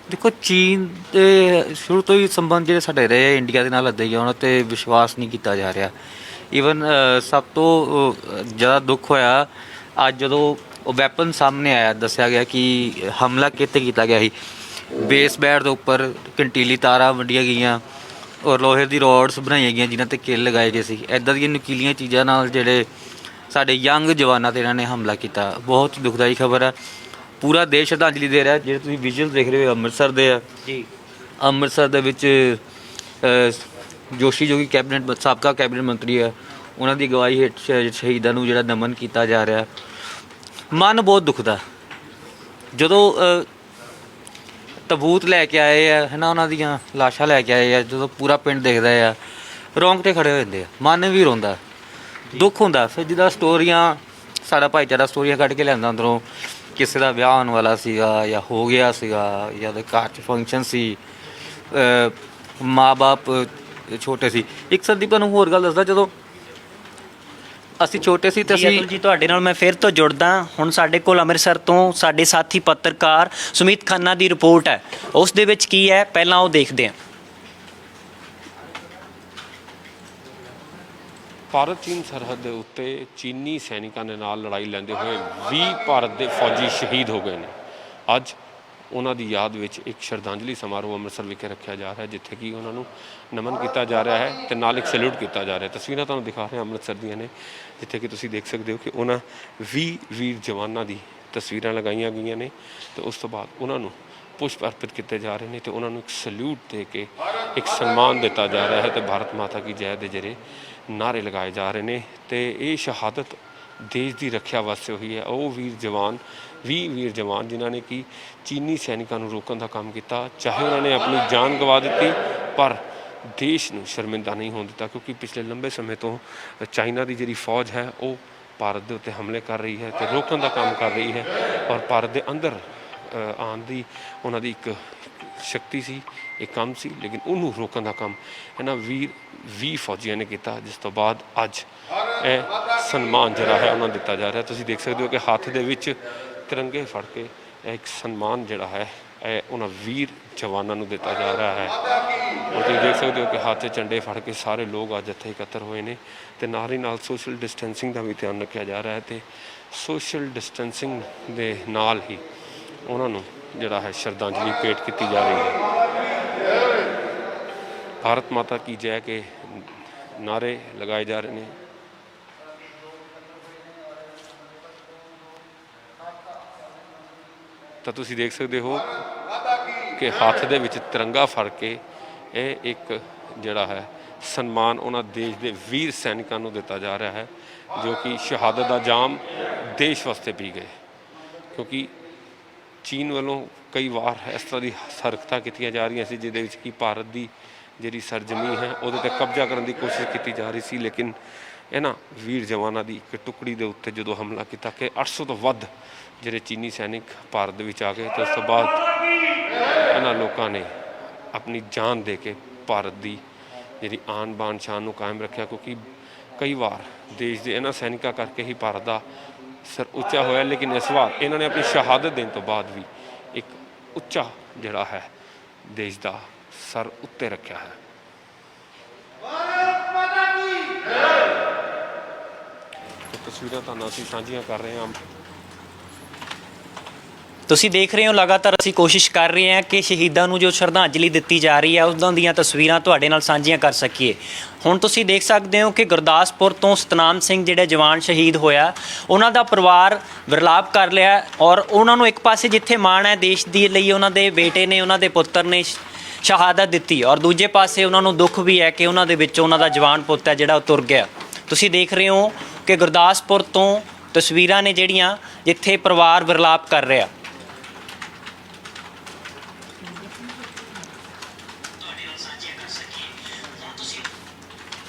ਦੇਖੋ, ਚੀਨ ਦੇ ਸ਼ੁਰੂ ਤੋਂ ਹੀ ਸੰਬੰਧ ਜਿਹੜੇ ਸਾਡੇ ਰਹੇ ਇੰਡੀਆ ਦੇ ਨਾਲ ਇੱਦਾਂ ਹੀ ਉਹਨਾਂ 'ਤੇ ਵਿਸ਼ਵਾਸ ਨਹੀਂ ਕੀਤਾ ਜਾ ਰਿਹਾ। ਈਵਨ ਸਭ ਤੋਂ ਜ਼ਿਆਦਾ ਦੁੱਖ ਹੋਇਆ ਅੱਜ ਜਦੋਂ ਉਹ ਵੈਪਨ ਸਾਹਮਣੇ ਆਇਆ, ਦੱਸਿਆ ਗਿਆ ਕਿ ਹਮਲਾ ਕਿੱਥੇ ਕੀਤਾ ਗਿਆ ਸੀ। ਬੇਸ ਬੈਟ ਦੇ ਉੱਪਰ ਕੰਟੀਲੀ ਤਾਰਾਂ ਵੰਡੀਆਂ ਗਈਆਂ ਔਰ ਲੋਹੇ ਦੀ ਰੋਡਸ ਬਣਾਈਆਂ ਗਈਆਂ ਜਿਨ੍ਹਾਂ ਤੇ ਕਿੱਲ ਲਗਾਏ ਗਏ ਸੀ। ਇੱਦਾਂ ਦੀਆਂ ਨੁਕੀਲੀਆਂ ਚੀਜ਼ਾਂ ਨਾਲ ਜਿਹੜੇ ਸਾਡੇ ਯੰਗ ਜਵਾਨਾਂ 'ਤੇ ਇਹਨਾਂ ਨੇ ਹਮਲਾ ਕੀਤਾ। ਬਹੁਤ ਦੁਖਦਾਈ ਖਬਰ ਹੈ। ਪੂਰਾ ਦੇਸ਼ ਸ਼ਰਧਾਂਜਲੀ ਦੇ ਰਿਹਾ। ਜਿਹੜੇ ਤੁਸੀਂ ਵਿਜ਼ੂਅਲ ਦੇਖ ਰਹੇ ਹੋ ਅੰਮ੍ਰਿਤਸਰ ਦੇ ਆ ਜੀ। ਅੰਮ੍ਰਿਤਸਰ ਦੇ ਵਿੱਚ ਜੋਸ਼ੀ ਜੋ ਕਿ ਸਾਬਕਾ ਕੈਬਨਿਟ ਮੰਤਰੀ ਹੈ, ਉਹਨਾਂ ਦੀ ਅਗਵਾਈ ਹੇਠ ਸ਼ਹੀਦਾਂ ਨੂੰ ਜਿਹੜਾ ਨਮਨ ਕੀਤਾ ਜਾ ਰਿਹਾ। ਮਨ ਬਹੁਤ ਦੁਖਦਾ ਜਦੋਂ ਤਬੂਤ ਲੈ ਕੇ ਆਏ ਆ ਹੈ ਨਾ, ਉਹਨਾਂ ਦੀਆਂ ਲਾਸ਼ਾਂ ਲੈ ਕੇ ਆਏ ਆ, ਜਦੋਂ ਪੂਰਾ ਪਿੰਡ ਦੇਖਦਾ ਆ ਰੌਂਗਟੇ ਖੜੇ ਹੋ ਜਾਂਦੇ ਆ, ਮਨ ਵੀ ਰੋਂਦਾ, ਦੁੱਖ ਹੁੰਦਾ। ਫਿਰ ਜਿੱਦਾਂ ਸਟੋਰੀਆਂ ਸਾਡਾ ਭਾਈਚਾਰਾ ਸਟੋਰੀਆਂ ਕੱਢ ਕੇ ਲਿਆਂਦਾ ਅੰਦਰੋਂ, ਕਿਸੇ ਦਾ ਵਿਆਹ ਹੋਣ ਵਾਲਾ ਸੀਗਾ ਜਾਂ ਹੋ ਗਿਆ ਸੀਗਾ ਜਾਂ ਉਹਦੇ ਘਰ 'ਚ ਫੰਕਸ਼ਨ ਸੀ, ਮਾਂ-ਬਾਪ ਛੋਟੇ ਸੀ। ਇੱਕ ਸੰਦੀਪ ਤੁਹਾਨੂੰ ਹੋਰ ਗੱਲ ਦੱਸਦਾ, ਜਦੋਂ ਅਸੀਂ ਛੋਟੇ ਸੀ ਤਾਂ ਜੀ ਅਤੁਲ ਜੀ, ਤੁਹਾਡੇ ਨਾਲ ਮੈਂ ਫਿਰ ਤੋਂ ਜੁੜਦਾ। ਹੁਣ ਸਾਡੇ ਕੋਲ ਅੰਮ੍ਰਿਤਸਰ ਤੋਂ ਸਾਡੇ ਸਾਥੀ ਪੱਤਰਕਾਰ ਸੁਮੀਤ ਖੰਨਾ ਦੀ ਰਿਪੋਰਟ ਹੈ। ਉਸ ਦੇ ਵਿੱਚ ਕੀ ਹੈ, ਪਹਿਲਾਂ ਉਹ ਦੇਖਦੇ ਹਾਂ। ਭਾਰਤ ਚੀਨ ਸਰਹੱਦ ਦੇ ਉੱਤੇ ਚੀਨੀ ਸੈਨਿਕਾਂ ਦੇ ਨਾਲ ਲੜਾਈ ਲੈਂਦੇ ਹੋਏ 20 ਭਾਰਤ ਦੇ ਫੌਜੀ ਸ਼ਹੀਦ ਹੋ ਗਏ ਨੇ। ਅੱਜ ਉਹਨਾਂ ਦੀ ਯਾਦ ਵਿੱਚ ਇੱਕ ਸ਼ਰਧਾਂਜਲੀ ਸਮਾਰੋਹ ਅੰਮ੍ਰਿਤਸਰ ਵਿਖੇ ਰੱਖਿਆ ਜਾ ਰਿਹਾ ਹੈ, ਜਿੱਥੇ ਕਿ ਉਹਨਾਂ ਨੂੰ ਨਮਨ ਕੀਤਾ ਜਾ ਰਿਹਾ ਹੈ ਤੇ ਨਾਲ ਇੱਕ ਸੈਲੂਟ ਕੀਤਾ ਜਾ ਰਿਹਾ। ਤਸਵੀਰਾਂ ਤੁਹਾਨੂੰ ਦਿਖਾ ਰਹੇ ਹਾਂ ਅੰਮ੍ਰਿਤਸਰ ਦੀਆਂ ਨੇ, ਜਿੱਥੇ ਕਿ ਤੁਸੀਂ ਦੇਖ ਸਕਦੇ ਹੋ ਕਿ ਉਹਨਾਂ 20 ਵੀਰ ਜਵਾਨਾਂ ਦੀ ਤਸਵੀਰਾਂ ਲਗਾਈਆਂ ਗਈਆਂ ਨੇ ਤੇ ਉਸ ਤੋਂ ਬਾਅਦ ਉਹਨਾਂ ਨੂੰ ਪੁਸ਼ਪ ਅਰਪਿਤ ਕੀਤੇ ਜਾ ਰਹੇ ਨੇ ਤੇ ਉਹਨਾਂ ਨੂੰ ਇੱਕ ਸੈਲੂਟ ਦੇ ਕੇ ਇੱਕ ਸਨਮਾਨ ਦਿੱਤਾ ਜਾ ਰਿਹਾ ਹੈ ਤੇ ਭਾਰਤ ਮਾਤਾ ਕੀ ਜੈ ਦੇ ਜਿਹੜੇ ਨਾਅਰੇ ਲਗਾਏ ਜਾ ਰਹੇ ਨੇ। ਤੇ ਇਹ ਸ਼ਹਾਦਤ ਦੇਸ਼ ਦੀ ਰੱਖਿਆ ਵਾਸਤੇ ਹੋਈ ਹੈ। ਉਹ ਵੀਰ ਜਵਾਨ 20 ਵੀਰ ਜਵਾਨ ਜਿਨ੍ਹਾਂ ਨੇ ਕਿ ਚੀਨੀ ਸੈਨਿਕਾਂ ਨੂੰ ਰੋਕਣ ਦਾ ਕੰਮ ਕੀਤਾ, ਚਾਹੇ ਉਹਨਾਂ ਨੇ ਆਪਣੀ ਜਾਨ ਗਵਾ ਦਿੱਤੀ ਪਰ ਦੇਸ਼ ਨੂੰ ਸ਼ਰਮਿੰਦਾ ਨਹੀਂ ਹੋਣ ਦਿੱਤਾ, ਕਿਉਂਕਿ ਪਿਛਲੇ ਲੰਬੇ ਸਮੇਂ ਤੋਂ ਚਾਈਨਾ ਦੀ ਜਿਹੜੀ ਫੌਜ ਹੈ ਉਹ ਭਾਰਤ ਦੇ ਉੱਤੇ ਹਮਲੇ ਕਰ ਰਹੀ ਹੈ ਤੇ ਰੋਕਣ ਦਾ ਕੰਮ ਕਰ ਰਹੀ ਹੈ। ਔਰ ਭਾਰਤ ਦੇ ਅੰਦਰ ਆਉਣ ਦੀ ਉਹਨਾਂ ਦੀ ਇੱਕ ਸ਼ਕਤੀ ਸੀ, ਇੱਕ ਕੰਮ ਸੀ, ਲੇਕਿਨ ਉਹਨੂੰ ਰੋਕਣ ਦਾ ਕੰਮ ਇਹਨਾਂ 20 ਫੌਜੀਆਂ ਨੇ ਕੀਤਾ, ਜਿਸ ਤੋਂ ਬਾਅਦ ਅੱਜ ਇਹ ਸਨਮਾਨ ਜਿਹੜਾ ਹੈ ਉਹਨਾਂ ਨੂੰ ਦਿੱਤਾ ਜਾ ਰਿਹਾ। ਤੁਸੀਂ ਦੇਖ ਸਕਦੇ ਹੋ ਕਿ ਹੱਥ ਦੇ ਵਿੱਚ ਤਿਰੰਗੇ ਫੜ ਕੇ ਇੱਕ ਸਨਮਾਨ ਜਿਹੜਾ ਹੈ ਇਹ ਉਹਨਾਂ ਵੀਰ ਜਵਾਨਾਂ ਨੂੰ ਦਿੱਤਾ ਜਾ ਰਿਹਾ ਹੈ। ਔਰ ਤੁਸੀਂ ਦੇਖ ਸਕਦੇ ਹੋ ਕਿ ਹੱਥ 'ਚ ਝੰਡੇ ਫੜ ਕੇ ਸਾਰੇ ਲੋਕ ਅੱਜ ਇੱਥੇ ਇਕੱਤਰ ਹੋਏ ਨੇ ਤੇ ਨਾਲ ਹੀ ਨਾਲ ਸੋਸ਼ਲ ਡਿਸਟੈਂਸਿੰਗ ਦਾ ਵੀ ਧਿਆਨ ਰੱਖਿਆ ਜਾ ਰਿਹਾ ਹੈ ਤੇ ਸੋਸ਼ਲ ਡਿਸਟੈਂਸਿੰਗ ਦੇ ਨਾਲ ਹੀ ਉਹਨਾਂ ਨੂੰ ਜਿਹੜਾ ਹੈ ਸ਼ਰਧਾਂਜਲੀ ਭੇਟ ਕੀਤੀ ਜਾ ਰਹੀ ਹੈ। ਭਾਰਤ ਮਾਤਾ ਕੀ ਜੈ ਕੇ ਨਾਅਰੇ ਲਗਾਏ ਜਾ ਰਹੇ ਨੇ। ਤਾਂ ਤੁਸੀਂ ਦੇਖ ਸਕਦੇ ਹੋ ਕਿ ਹੱਥ ਦੇ ਵਿੱਚ ਤਿਰੰਗਾ ਫੜ ਕੇ ਇਹ ਇੱਕ ਜਿਹੜਾ ਹੈ ਸਨਮਾਨ ਉਹਨਾਂ ਦੇਸ਼ ਦੇ ਵੀਰ ਸੈਨਿਕਾਂ ਨੂੰ ਦਿੱਤਾ ਜਾ ਰਿਹਾ ਹੈ, ਜੋ ਕਿ ਸ਼ਹਾਦਤ ਦਾ ਜਾਮ ਦੇਸ਼ ਵਾਸਤੇ ਪੀ ਗਏ। ਕਿਉਂਕਿ ਚੀਨ ਵੱਲੋਂ ਕਈ ਵਾਰ ਇਸ ਤਰ੍ਹਾਂ ਦੀ ਹਰਕਤਾਂ ਕੀਤੀਆਂ ਜਾ ਰਹੀਆਂ ਸੀ ਜਿਹਦੇ ਵਿੱਚ ਕਿ ਭਾਰਤ ਦੀ ਜਿਹੜੀ ਸਰਜ਼ਮੀਨ ਹੈ ਉਹਦੇ 'ਤੇ ਕਬਜ਼ਾ ਕਰਨ ਦੀ ਕੋਸ਼ਿਸ਼ ਕੀਤੀ ਜਾ ਰਹੀ ਸੀ, ਲੇਕਿਨ ਇਹਨਾਂ ਵੀਰ ਜਵਾਨਾਂ ਦੀ ਇੱਕ ਟੁਕੜੀ ਦੇ ਉੱਤੇ ਜਦੋਂ ਹਮਲਾ ਕੀਤਾ ਕਿ 800 ਤੋਂ ਵੱਧ ਜਿਹੜੇ ਚੀਨੀ ਸੈਨਿਕ ਭਾਰਤ ਦੇ ਵਿੱਚ ਆ ਗਏ ਤੇ ਉਸ ਤੋਂ ਬਾਅਦ ਇਹਨਾਂ ਲੋਕਾਂ ਨੇ ਆਪਣੀ ਜਾਨ ਦੇ ਕੇ ਭਾਰਤ ਦੀ ਜਿਹੜੀ ਆਨ ਬਾਨ ਸ਼ਾਨ ਨੂੰ ਕਾਇਮ ਰੱਖਿਆ, ਕਿਉਂਕਿ ਕਈ ਵਾਰ ਦੇਸ਼ ਦੇ ਇਹਨਾਂ ਸੈਨਿਕਾਂ ਕਰਕੇ ਹੀ ਭਾਰਤ ਦਾ ਸਰ ਉੱਚਾ ਹੋਇਆ, ਲੇਕਿਨ ਇਸ ਵਾਰ ਇਹਨਾਂ ਨੇ ਆਪਣੀ ਸ਼ਹਾਦਤ ਦੇਣ ਤੋਂ ਬਾਅਦ ਵੀ ਇੱਕ ਉੱਚਾ ਜਿਹੜਾ ਹੈ ਦੇਸ਼ ਦਾ ਸਰ ਉੱਤੇ ਰੱਖਿਆ ਹੈ। ਤਸਵੀਰਾਂ ਤੁਹਾਨੂੰ ਅਸੀਂ ਸਾਂਝੀਆਂ ਕਰ ਰਹੇ ਹਾਂ। ਤੁਸੀਂ ਦੇਖ ਰਹੇ ਹੋ ਲਗਾਤਾਰ ਅਸੀਂ ਕੋਸ਼ਿਸ਼ ਕਰ ਰਹੇ ਹਾਂ ਕਿ ਸ਼ਹੀਦਾਂ ਨੂੰ ਜੋ ਸ਼ਰਧਾਂਜਲੀ ਦਿੱਤੀ ਜਾ ਰਹੀ ਹੈ ਉਦੋਂ ਦੀਆਂ ਤਸਵੀਰਾਂ ਤੁਹਾਡੇ ਨਾਲ ਸਾਂਝੀਆਂ ਕਰ ਸਕੀਏ। ਹੁਣ ਤੁਸੀਂ ਦੇਖ ਸਕਦੇ ਹੋ ਕਿ ਗੁਰਦਾਸਪੁਰ ਤੋਂ ਸਤਨਾਮ ਸਿੰਘ ਜਿਹੜੇ ਜਵਾਨ ਸ਼ਹੀਦ ਹੋਇਆ, ਉਹਨਾਂ ਦਾ ਪਰਿਵਾਰ ਵਿਰਲਾਪ ਕਰ ਲਿਆ ਔਰ ਉਹਨਾਂ ਨੂੰ ਇੱਕ ਪਾਸੇ ਜਿੱਥੇ ਮਾਣ ਹੈ ਦੇਸ਼ ਦੇ ਲਈ ਉਹਨਾਂ ਦੇ ਬੇਟੇ ਨੇ, ਉਹਨਾਂ ਦੇ ਪੁੱਤਰ ਨੇ ਸ਼ਹਾਦਤ ਦਿੱਤੀ ਔਰ ਦੂਜੇ ਪਾਸੇ ਉਹਨਾਂ ਨੂੰ ਦੁੱਖ ਵੀ ਹੈ ਕਿ ਉਹਨਾਂ ਦੇ ਵਿੱਚ ਉਹਨਾਂ ਦਾ ਜਵਾਨ ਪੁੱਤ ਹੈ ਜਿਹੜਾ ਉਹ ਤੁਰ ਗਿਆ। ਤੁਸੀਂ ਦੇਖ ਰਹੇ ਹੋ ਕਿ ਗੁਰਦਾਸਪੁਰ ਤੋਂ ਤਸਵੀਰਾਂ ਨੇ ਜਿਹੜੀਆਂ ਜਿੱਥੇ ਪਰਿਵਾਰ ਵਿਰਲਾਪ ਕਰ ਰਿਹਾ।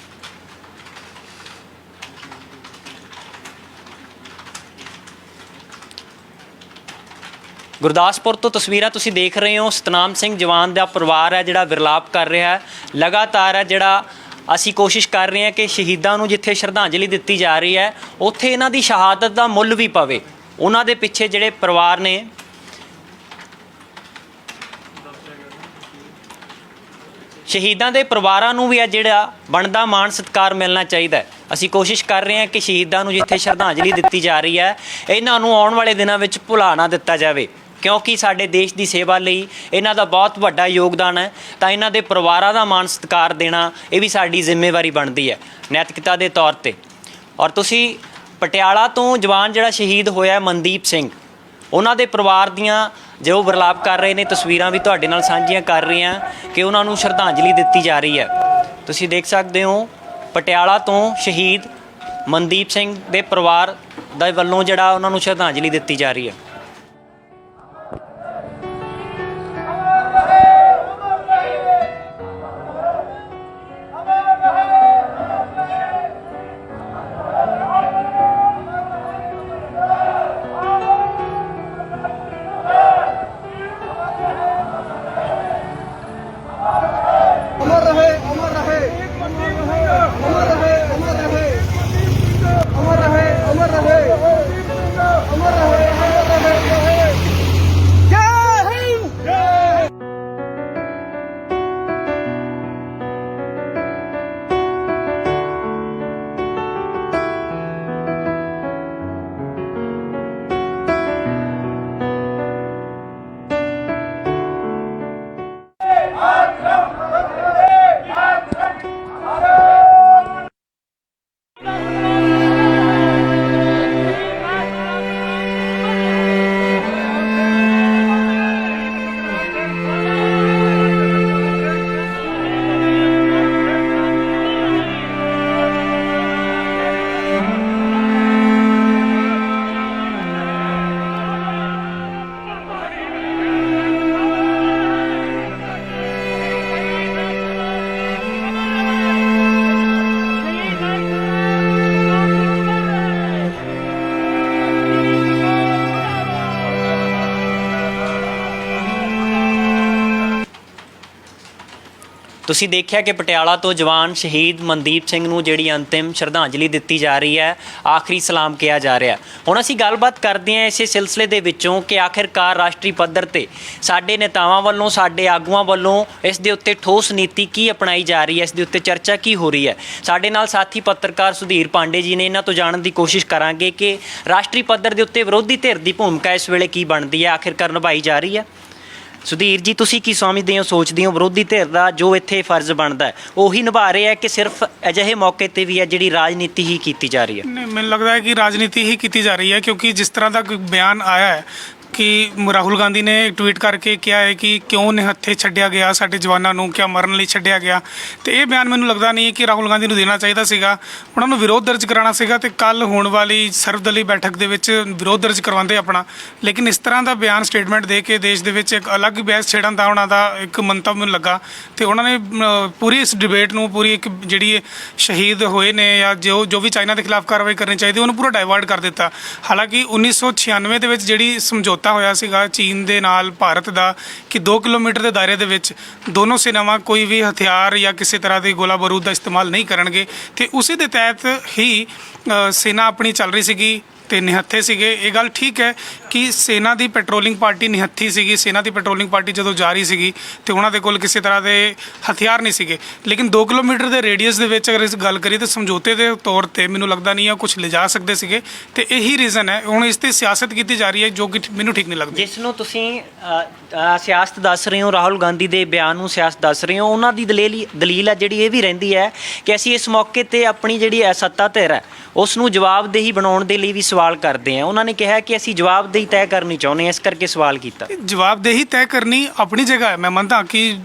ਗੁਰਦਾਸਪੁਰ ਤੋਂ ਤਸਵੀਰਾਂ ਤੁਸੀਂ ਦੇਖ ਰਹੇ ਹੋ। ਸਤਨਾਮ ਸਿੰਘ ਜਵਾਨ ਦਾ ਪਰਿਵਾਰ ਹੈ ਜਿਹੜਾ ਵਿਰਲਾਪ ਕਰ ਰਿਹਾ ਹੈ। ਲਗਾਤਾਰ ਹੈ ਜਿਹੜਾ ਅਸੀਂ ਕੋਸ਼ਿਸ਼ ਕਰ ਰਹੇ ਹਾਂ ਕਿ ਸ਼ਹੀਦਾਂ ਨੂੰ ਜਿੱਥੇ ਸ਼ਰਧਾਂਜਲੀ ਦਿੱਤੀ ਜਾ ਰਹੀ ਹੈ ਉੱਥੇ ਇਹਨਾਂ ਦੀ ਸ਼ਹਾਦਤ ਦਾ ਮੁੱਲ ਵੀ ਪਵੇ। ਉਹਨਾਂ ਦੇ ਪਿੱਛੇ ਜਿਹੜੇ ਪਰਿਵਾਰ ਨੇ ਸ਼ਹੀਦਾਂ ਦੇ ਪਰਿਵਾਰਾਂ ਨੂੰ ਵੀ ਆ ਜਿਹੜਾ ਬਣਦਾ ਮਾਣ ਸਤਿਕਾਰ ਮਿਲਣਾ ਚਾਹੀਦਾ ਹੈ। ਅਸੀਂ ਕੋਸ਼ਿਸ਼ ਕਰ ਰਹੇ ਹਾਂ ਕਿ ਸ਼ਹੀਦਾਂ ਨੂੰ ਜਿੱਥੇ ਸ਼ਰਧਾਂਜਲੀ ਦਿੱਤੀ ਜਾ ਰਹੀ ਹੈ ਇਹਨਾਂ ਨੂੰ ਆਉਣ ਵਾਲੇ ਦਿਨਾਂ ਵਿੱਚ ਭੁਲਾ ਨਾ ਦਿੱਤਾ ਜਾਵੇ, ਕਿਉਂਕਿ ਸਾਡੇ ਦੇਸ਼ ਦੀ ਸੇਵਾ ਲਈ ਇਹਨਾਂ ਦਾ ਬਹੁਤ ਵੱਡਾ ਯੋਗਦਾਨ ਹੈ। ਤਾਂ ਇਹਨਾਂ ਦੇ ਪਰਿਵਾਰਾਂ ਦਾ ਮਾਣ ਸਤਿਕਾਰ ਦੇਣਾ ਇਹ ਵੀ ਸਾਡੀ ਜ਼ਿੰਮੇਵਾਰੀ ਬਣਦੀ ਹੈ ਨੈਤਿਕਤਾ ਦੇ ਤੌਰ ਤੇ। ਔਰ ਤੁਸੀਂ ਪਟਿਆਲਾ ਤੋਂ ਜਵਾਨ ਜਿਹੜਾ ਸ਼ਹੀਦ ਹੋਇਆ ਮਨਦੀਪ ਸਿੰਘ, ਉਹਨਾਂ ਦੇ ਪਰਿਵਾਰ ਦੀਆਂ ਜੋ ਵਿਰਲਾਪ ਕਰ ਰਹੇ ਨੇ ਤਸਵੀਰਾਂ ਵੀ ਤੁਹਾਡੇ ਨਾਲ ਸਾਂਝੀਆਂ ਕਰ ਰਹੇ ਹਾਂ ਕਿ ਉਹਨਾਂ ਨੂੰ ਸ਼ਰਧਾਂਜਲੀ ਦਿੱਤੀ ਜਾ ਰਹੀ ਹੈ। ਤੁਸੀਂ ਦੇਖ ਸਕਦੇ ਹੋ ਪਟਿਆਲਾ ਤੋਂ ਸ਼ਹੀਦ ਮਨਦੀਪ ਸਿੰਘ ਦੇ ਪਰਿਵਾਰ ਦੇ ਵੱਲੋਂ ਜਿਹੜਾ ਉਹਨਾਂ ਨੂੰ ਸ਼ਰਧਾਂਜਲੀ ਦਿੱਤੀ ਜਾ ਰਹੀ ਹੈ। अमर रहे अमर रहे अमर रहे अमर रहे अमर रहे अमर रहे अमर रहे जय हिंद। ਤੁਸੀਂ ਦੇਖਿਆ ਕਿ ਪਟਿਆਲਾ ਤੋਂ ਜਵਾਨ ਸ਼ਹੀਦ ਮਨਦੀਪ ਸਿੰਘ ਨੂੰ ਜਿਹੜੀ ਅੰਤਿਮ ਸ਼ਰਧਾਂਜਲੀ ਦਿੱਤੀ ਜਾ ਰਹੀ ਹੈ, ਆਖਰੀ ਸਲਾਮ ਕਿਹਾ ਜਾ ਰਿਹਾ। ਹੁਣ ਅਸੀਂ ਗੱਲਬਾਤ ਕਰਦੇ ਹਾਂ ਇਸੇ ਸਿਲਸਿਲੇ ਦੇ ਵਿੱਚੋਂ ਕਿ ਆਖਿਰਕਾਰ ਰਾਸ਼ਟਰੀ ਪੱਧਰ ਤੇ ਸਾਡੇ ਨੇਤਾਵਾਂ ਵੱਲੋਂ, ਸਾਡੇ ਆਗੂਆਂ ਵੱਲੋਂ ਇਸ ਦੇ ਉੱਤੇ ਠੋਸ ਨੀਤੀ ਕੀ ਅਪਣਾਈ ਜਾ ਰਹੀ ਹੈ, ਇਸ ਦੇ ਉੱਤੇ ਚਰਚਾ ਕੀ ਹੋ ਰਹੀ ਹੈ। ਸਾਡੇ ਨਾਲ ਸਾਥੀ ਪੱਤਰਕਾਰ ਸੁਧੀਰ ਪਾਂਡੇ ਜੀ ਨੇ, ਇਹਨਾਂ ਤੋਂ ਜਾਣਨ ਦੀ ਕੋਸ਼ਿਸ਼ ਕਰਾਂਗੇ ਕਿ ਰਾਸ਼ਟਰੀ ਪੱਧਰ ਦੇ ਉੱਤੇ ਵਿਰੋਧੀ ਧਿਰ ਦੀ ਭੂਮਿਕਾ ਇਸ ਵੇਲੇ ਕੀ ਬਣਦੀ ਹੈ, ਆਖਿਰਕਾਰ ਨਿਭਾਈ ਜਾ ਰਹੀ ਹੈ। ਸੁਧੀਰ ਜੀ, ਤੁਸੀਂ ਕੀ ਸਮਝਦੇ ਹੋ, ਸੋਚਦੇ ਹੋ ਵਿਰੋਧੀ ਧਿਰ ਦਾ ਜੋ ਇੱਥੇ ਫਰਜ਼ ਬਣਦਾ ਹੈ ਉਹੀ ਨਿਭਾ ਰਹੇ ਹੈ ਕਿ ਸਿਰਫ ਅਜਿਹੇ ਮੌਕੇ ਤੇ ਵੀ ਹੈ ਜਿਹੜੀ ਰਾਜਨੀਤੀ ਹੀ ਕੀਤੀ ਜਾ ਰਹੀ ਹੈ? ਨਹੀਂ, ਮੈਨੂੰ ਲੱਗਦਾ ਹੈ ਕਿ ਰਾਜਨੀਤੀ ਹੀ ਕੀਤੀ ਜਾ ਰਹੀ ਹੈ, ਕਿਉਂਕਿ ਜਿਸ ਤਰ੍ਹਾਂ ਦਾ ਕੋਈ ਬਿਆਨ ਆਇਆ ਹੈ ਕਿ ਰਾਹੁਲ ਗਾਂਧੀ ਨੇ ਟਵੀਟ ਕਰਕੇ ਕਿਹਾ ਹੈ ਕਿ ਕਿਉਂ ਨਿਹੱਥੇ ਛੱਡਿਆ ਗਿਆ ਸਾਡੇ ਜਵਾਨਾਂ ਨੂੰ, ਕਿਆ ਮਰਨ ਲਈ ਛੱਡਿਆ ਗਿਆ। ਤੇ ਇਹ ਬਿਆਨ ਮੈਨੂੰ ਲੱਗਦਾ ਨਹੀਂ ਕਿ ਰਾਹੁਲ ਗਾਂਧੀ ਨੂੰ ਦੇਣਾ ਚਾਹੀਦਾ ਸੀਗਾ, ਉਹਨਾਂ ਨੂੰ ਵਿਰੋਧ ਦਰਜ ਕਰਾਉਣਾ ਸੀਗਾ ਤੇ ਕੱਲ ਹੋਣ ਵਾਲੀ ਸਰਵਦਲੀ ਬੈਠਕ ਦੇ ਵਿੱਚ ਵਿਰੋਧ ਦਰਜ ਕਰਵਾਉਂਦੇ ਆਪਣਾ। ਲੇਕਿਨ ਇਸ ਤਰ੍ਹਾਂ ਦਾ ਬਿਆਨ ਸਟੇਟਮੈਂਟ ਦੇ ਕੇ ਦੇਸ਼ ਦੇ ਵਿੱਚ ਇੱਕ ਅਲੱਗ ਬਹਿਸ ਛੇੜਨ ਦਾ ਉਹਨਾਂ ਦਾ ਇੱਕ ਮੰਤਵ ਮੈਨੂੰ ਲੱਗਾ। ਤੇ ਉਹਨਾਂ ਨੇ ਪੂਰੀ ਇਸ ਡਿਬੇਟ ਨੂੰ, ਪੂਰੀ ਇੱਕ ਜਿਹੜੀ ਸ਼ਹੀਦ ਹੋਏ ਨੇ ਜਾਂ ਜੋ ਵੀ ਚਾਈਨਾ ਦੇ ਖਿਲਾਫ ਕਾਰਵਾਈ ਕਰਨੀ ਚਾਹੀਦੀ ਉਹਨੂੰ ਪੂਰਾ ਡਾਇਵਰਟ ਕਰ ਦਿੱਤਾ। ਹਾਲਾਂਕਿ 1996 ਦੇ ਵਿੱਚ ਜਿਹੜੀ ਸਮਝੌਤਾ ਹੋਇਆ ਸੀਗਾ ਚੀਨ ਦੇ ਨਾਲ ਭਾਰਤ ਦਾ ਕਿ 2 ਕਿਲੋਮੀਟਰ ਦੇ ਦਾਇਰੇ ਦੇ ਵਿੱਚ ਦੋਨੋਂ ਸੈਨਾਵਾਂ ਕੋਈ ਵੀ ਹਥਿਆਰ ਜਾਂ ਕਿਸੇ ਤਰ੍ਹਾਂ ਦੇ ਗੋਲਾ ਬਾਰੂਦ ਦਾ ਇਸਤੇਮਾਲ ਨਹੀਂ ਕਰਨਗੇ, ਤੇ ਉਸੇ ਦੇ ਤਹਿਤ ਹੀ ਸੈਨਾ ਆਪਣੀ ਚੱਲ ਰਹੀ ਸੀਗੀ ਤੇ ਨਿਹੱਥੇ ਸੀਗੇ। ਇਹ ਗੱਲ ਠੀਕ ਹੈ ਕਿ ਸੈਨਾ ਦੀ ਪੈਟਰੋਲਿੰਗ ਪਾਰਟੀ ਨਿਹੱਥੀ ਸੀਗੀ, ਸੈਨਾ ਦੀ ਪੈਟਰੋਲਿੰਗ ਪਾਰਟੀ ਜਦੋਂ ਜਾ ਰਹੀ ਸੀਗੀ ਤੇ ਉਹਨਾਂ ਦੇ ਕੋਲ ਕਿਸੇ ਤਰ੍ਹਾਂ ਦੇ ਹਥਿਆਰ ਨਹੀਂ ਸੀਗੇ। ਲੇਕਿਨ 2 ਕਿਲੋਮੀਟਰ ਦੇ ਰੇਡੀਅਸ ਦੇ ਵਿੱਚ ਅਗਰ ਇਸ ਗੱਲ ਕਰੀਏ ਤਾਂ ਸਮਝੌਤੇ ਦੇ ਤੌਰ ਤੇ ਮੈਨੂੰ ਲੱਗਦਾ ਨਹੀਂ ਆ ਕੁਝ ਲਿਜਾ ਸਕਦੇ ਸੀਗੇ, ਤੇ ਇਹੀ ਰੀਜ਼ਨ ਹੈ ਹੁਣ ਇਸ ਤੇ ਸਿਆਸਤ ਕੀਤੀ ਜਾ ਰਹੀ ਹੈ ਜੋ ਕਿ ਮੈਨੂੰ ਠੀਕ ਨਹੀਂ ਲੱਗਦੀ। ਜਿਸ ਨੂੰ ਤੁਸੀਂ ਸਿਆਸਤ ਦੱਸ ਰਹੇ ਹੋ, ਰਾਹੁਲ ਗਾਂਧੀ ਦੇ ਬਿਆਨ ਨੂੰ ਸਿਆਸਤ ਦੱਸ ਰਹੇ ਹੋ, ਉਹਨਾਂ ਦੀ ਦਲੀਲ ਹੈ ਜਿਹੜੀ ਇਹ ਵੀ ਰਹਿੰਦੀ ਹੈ ਕਿ ਅਸੀਂ ਇਸ ਮੌਕੇ ਤੇ ਆਪਣੀ ਜਿਹੜੀ ਸੱਤਾ ਧਿਰ ਹੈ ਉਸ ਨੂੰ ਜਵਾਬਦੇਹੀ ਬਣਾਉਣ ਦੇ ਲਈ ਵੀ ਸਵਾਲ ਕਰਦੇ ਹਾਂ। ਉਹਨਾਂ ਨੇ ਕਿਹਾ ਕਿ ਅਸੀਂ ਜਵਾਬਦੇਹੀ ਤੈਅ ਕਰਨੀ ਚਾਹੁੰਦੇ ਹਾਂ, ਇਸ ਕਰਕੇ ਸਵਾਲ ਕੀਤਾ। ਜਵਾਬਦੇਹੀ ਤੈਅ ਕਰਨੀ ਆਪਣੀ ਜਗ੍ਹਾ ਹੈ। ਮੈਂ ਮੰਨਦਾ ਕਿ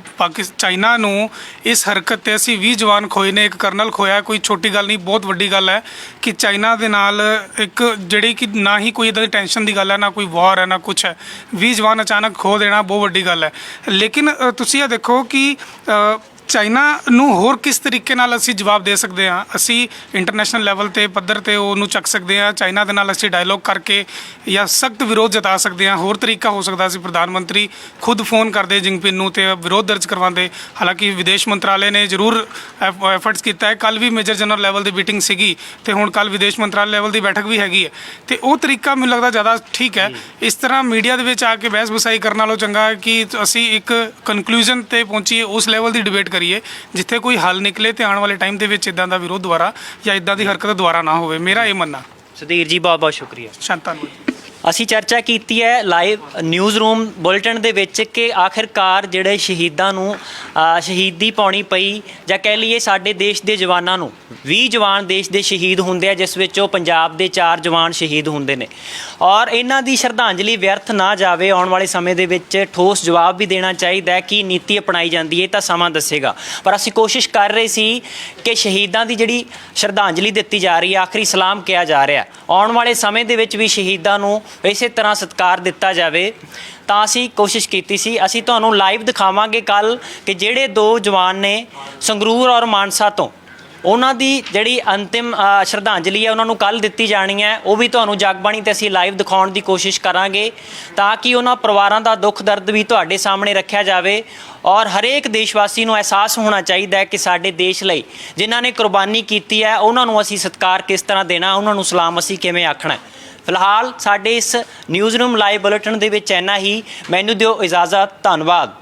ਚਾਈਨਾ ਨੂੰ ਇਸ ਹਰਕਤ ਤੇ ਅਸੀਂ 20 ਜਵਾਨ ਖੋਏ ਨੇ, ਇੱਕ ਕਰਨਲ ਖੋਇਆ, ਕੋਈ ਛੋਟੀ ਗੱਲ ਨਹੀਂ, ਬਹੁਤ ਵੱਡੀ ਗੱਲ ਹੈ ਕਿ ਚਾਈਨਾ ਦੇ ਨਾਲ ਇੱਕ ਜਿਹੜੀ ਕਿ ਨਾ ਹੀ ਕੋਈ ਇੱਦਾਂ ਦੀ ਟੈਨਸ਼ਨ ਦੀ ਗੱਲ ਹੈ, ਨਾ ਕੋਈ ਵਾਰ ਹੈ, ਨਾ ਕੁਛ ਹੈ। 20 ਜਵਾਨ ਅਚਾਨਕ ਖੋ ਦੇਣਾ ਬਹੁਤ ਵੱਡੀ ਗੱਲ ਹੈ। ਲੇਕਿਨ ਤੁਸੀਂ ਇਹ ਦੇਖੋ ਕਿ ਚਾਈਨਾ ਨੂੰ ਹੋਰ ਕਿਸ ਤਰੀਕੇ ਨਾਲ ਅਸੀਂ ਜਵਾਬ ਦੇ ਸਕਦੇ ਹਾਂ। ਅਸੀਂ ਇੰਟਰਨੈਸ਼ਨਲ ਲੈਵਲ ਤੇ ਪੱਧਰ ਤੇ ਉਹਨੂੰ ਚੱਕ ਸਕਦੇ ਹਾਂ, ਚਾਈਨਾ ਦੇ ਨਾਲ ਅਸੀਂ ਡਾਇਲੋਗ ਕਰਕੇ ਜਾਂ ਸਖਤ ਵਿਰੋਧ ਜਤਾ ਸਕਦੇ ਹਾਂ। ਹੋਰ ਤਰੀਕਾ ਹੋ ਸਕਦਾ ਸੀ ਪ੍ਰਧਾਨ ਮੰਤਰੀ ਖੁਦ ਫੋਨ ਕਰਦੇ ਜਿੰਗਪਿੰਗ ਨੂੰ ਤੇ ਵਿਰੋਧ ਦਰਜ ਕਰਵਾਉਂਦੇ। ਹਾਲਾਂਕਿ ਵਿਦੇਸ਼ ਮੰਤਰਾਲੇ ਨੇ ਜ਼ਰੂਰ ਐਫਰਟਸ ਕੀਤਾ ਹੈ। ਕੱਲ ਵੀ ਮੇਜਰ ਜਨਰਲ ਲੈਵਲ ਦੀ ਮੀਟਿੰਗ ਸੀਗੀ ਤੇ ਹੁਣ ਕੱਲ ਵਿਦੇਸ਼ ਮੰਤਰਾਲੇ ਲੈਵਲ ਦੀ ਬੈਠਕ ਵੀ ਹੈਗੀ ਹੈ, ਤੇ ਉਹ ਤਰੀਕਾ ਮੈਨੂੰ ਲੱਗਦਾ ਜ਼ਿਆਦਾ ਠੀਕ ਹੈ। ਇਸ ਤਰ੍ਹਾਂ ਮੀਡੀਆ ਦੇ ਵਿੱਚ ਆ ਕੇ ਬਹਿਸ ਬਸਾਈ ਕਰਨ ਨਾਲੋਂ ਚੰਗਾ ਹੈ ਕਿ ਅਸੀਂ ਇੱਕ ਕਨਕਲੂਜਨ ਤੇ ਪਹੁੰਚੀਏ, ਉਸ ਲੈਵਲ ਦੀ ਡਿਬੇਟ ਕਰੀਏ, ਜਿੱਥੇ ਕੋਈ ਹੱਲ ਨਿਕਲੇ ਤੇ ਆਉਣ ਵਾਲੇ ਟਾਈਮ ਦੇ ਵਿੱਚ ਇਦਾਂ ਦਾ ਵਿਰੋਧ ਦੁਬਾਰਾ ਜਾਂ ਇਦਾਂ ਦੀ ਹਰਕਤ ਦੁਬਾਰਾ ਨਾ ਹੋਵੇ। ਮੇਰਾ ਇਹ ਮੰਨਣਾ। ਸੁਧੀਰ ਜੀ ਬਹੁਤ ਬਹੁਤ ਸ਼ੁਕਰੀਆ। ਧੰਨਵਾਦ। ਅਸੀਂ ਚਰਚਾ ਕੀਤੀ ਹੈ ਲਾਈਵ ਨਿਊਜ਼ ਰੂਮ ਬੁਲੇਟਿਨ ਦੇ ਵਿੱਚ ਕਿ ਆਖਿਰਕਾਰ ਜਿਹੜੇ ਸ਼ਹੀਦਾਂ ਨੂੰ ਸ਼ਹੀਦੀ ਪਾਉਣੀ ਪਈ, ਜਾਂ ਕਹਿ ਲਈਏ ਸਾਡੇ ਦੇਸ਼ ਦੇ ਜਵਾਨਾਂ ਨੂੰ 20 ਜਵਾਨ ਦੇਸ਼ ਦੇ ਸ਼ਹੀਦ ਹੁੰਦੇ ਆ, ਜਿਸ ਵਿੱਚੋਂ ਪੰਜਾਬ ਦੇ 4 ਜਵਾਨ ਸ਼ਹੀਦ ਹੁੰਦੇ ਨੇ, ਔਰ ਇਹਨਾਂ ਦੀ ਸ਼ਰਧਾਂਜਲੀ ਵਿਅਰਥ ਨਾ ਜਾਵੇ। ਆਉਣ ਵਾਲੇ ਸਮੇਂ ਦੇ ਵਿੱਚ ਠੋਸ ਜਵਾਬ ਵੀ ਦੇਣਾ ਚਾਹੀਦਾ ਹੈ ਕਿ ਨੀਤੀ ਅਪਣਾਈ ਜਾਂਦੀ ਹੈ ਤਾਂ ਸਮਾਂ ਦੱਸੇਗਾ, ਪਰ ਅਸੀਂ ਕੋਸ਼ਿਸ਼ ਕਰ ਰਹੇ ਸੀ ਕਿ ਸ਼ਹੀਦਾਂ ਦੀ ਜਿਹੜੀ ਸ਼ਰਧਾਂਜਲੀ ਦਿੱਤੀ ਜਾ ਰਹੀ ਹੈ, ਆਖਰੀ ਸਲਾਮ ਕਿਹਾ ਜਾ ਰਿਹਾ, ਆਉਣ ਵਾਲੇ ਸਮੇਂ ਦੇ ਵਿੱਚ ਵੀ ਸ਼ਹੀਦਾਂ ਨੂੰ ਇਸੇ ਤਰ੍ਹਾਂ ਸਤਿਕਾਰ ਦਿੱਤਾ ਜਾਵੇ, ਤਾਂ ਅਸੀਂ ਕੋਸ਼ਿਸ਼ ਕੀਤੀ ਸੀ। ਅਸੀਂ ਤੁਹਾਨੂੰ ਲਾਈਵ ਦਿਖਾਵਾਂਗੇ ਕੱਲ ਕਿ ਜਿਹੜੇ 2 ਜਵਾਨ ਨੇ ਸੰਗਰੂਰ ਔਰ ਮਾਨਸਾ ਤੋਂ, ਉਹਨਾਂ ਦੀ ਜਿਹੜੀ ਅੰਤਿਮ ਸ਼ਰਧਾਂਜਲੀ ਹੈ ਉਹਨਾਂ ਨੂੰ ਕੱਲ ਦਿੱਤੀ ਜਾਣੀ ਹੈ। ਉਹ ਵੀ ਤੁਹਾਨੂੰ ਜਗਬਾਣੀ ਤੇ ਅਸੀਂ ਲਾਈਵ ਦਿਖਾਉਣ ਦੀ ਕੋਸ਼ਿਸ਼ ਕਰਾਂਗੇ, ਤਾਂ ਕਿ ਉਹਨਾਂ ਪਰਿਵਾਰਾਂ ਦਾ ਦੁੱਖ ਦਰਦ ਵੀ ਤੁਹਾਡੇ ਸਾਹਮਣੇ ਰੱਖਿਆ ਜਾਵੇ, ਔਰ ਹਰੇਕ ਦੇਸ਼ਵਾਸੀ ਨੂੰ ਅਹਿਸਾਸ ਹੋਣਾ ਚਾਹੀਦਾ ਹੈ ਕਿ ਸਾਡੇ ਦੇਸ਼ ਲਈ ਜਿਨ੍ਹਾਂ ਨੇ ਕੁਰਬਾਨੀ ਕੀਤੀ ਹੈ ਉਹਨਾਂ ਨੂੰ ਅਸੀਂ ਸਤਿਕਾਰ ਕਿਸ ਤਰ੍ਹਾਂ ਦੇਣਾ, ਉਹਨਾਂ ਨੂੰ ਸਲਾਮ ਅਸੀਂ ਕਿਵੇਂ ਆਖਣਾ। ਫਿਲਹਾਲ ਸਾਡੇ ਇਸ ਨਿਊਜ਼ ਰੂਮ ਲਾਈਵ ਬੁਲੇਟਿਨ ਦੇ ਵਿੱਚ ਇੰਨਾ ਹੀ। ਮੈਨੂੰ ਦਿਓ ਇਜਾਜ਼ਤ। ਧੰਨਵਾਦ।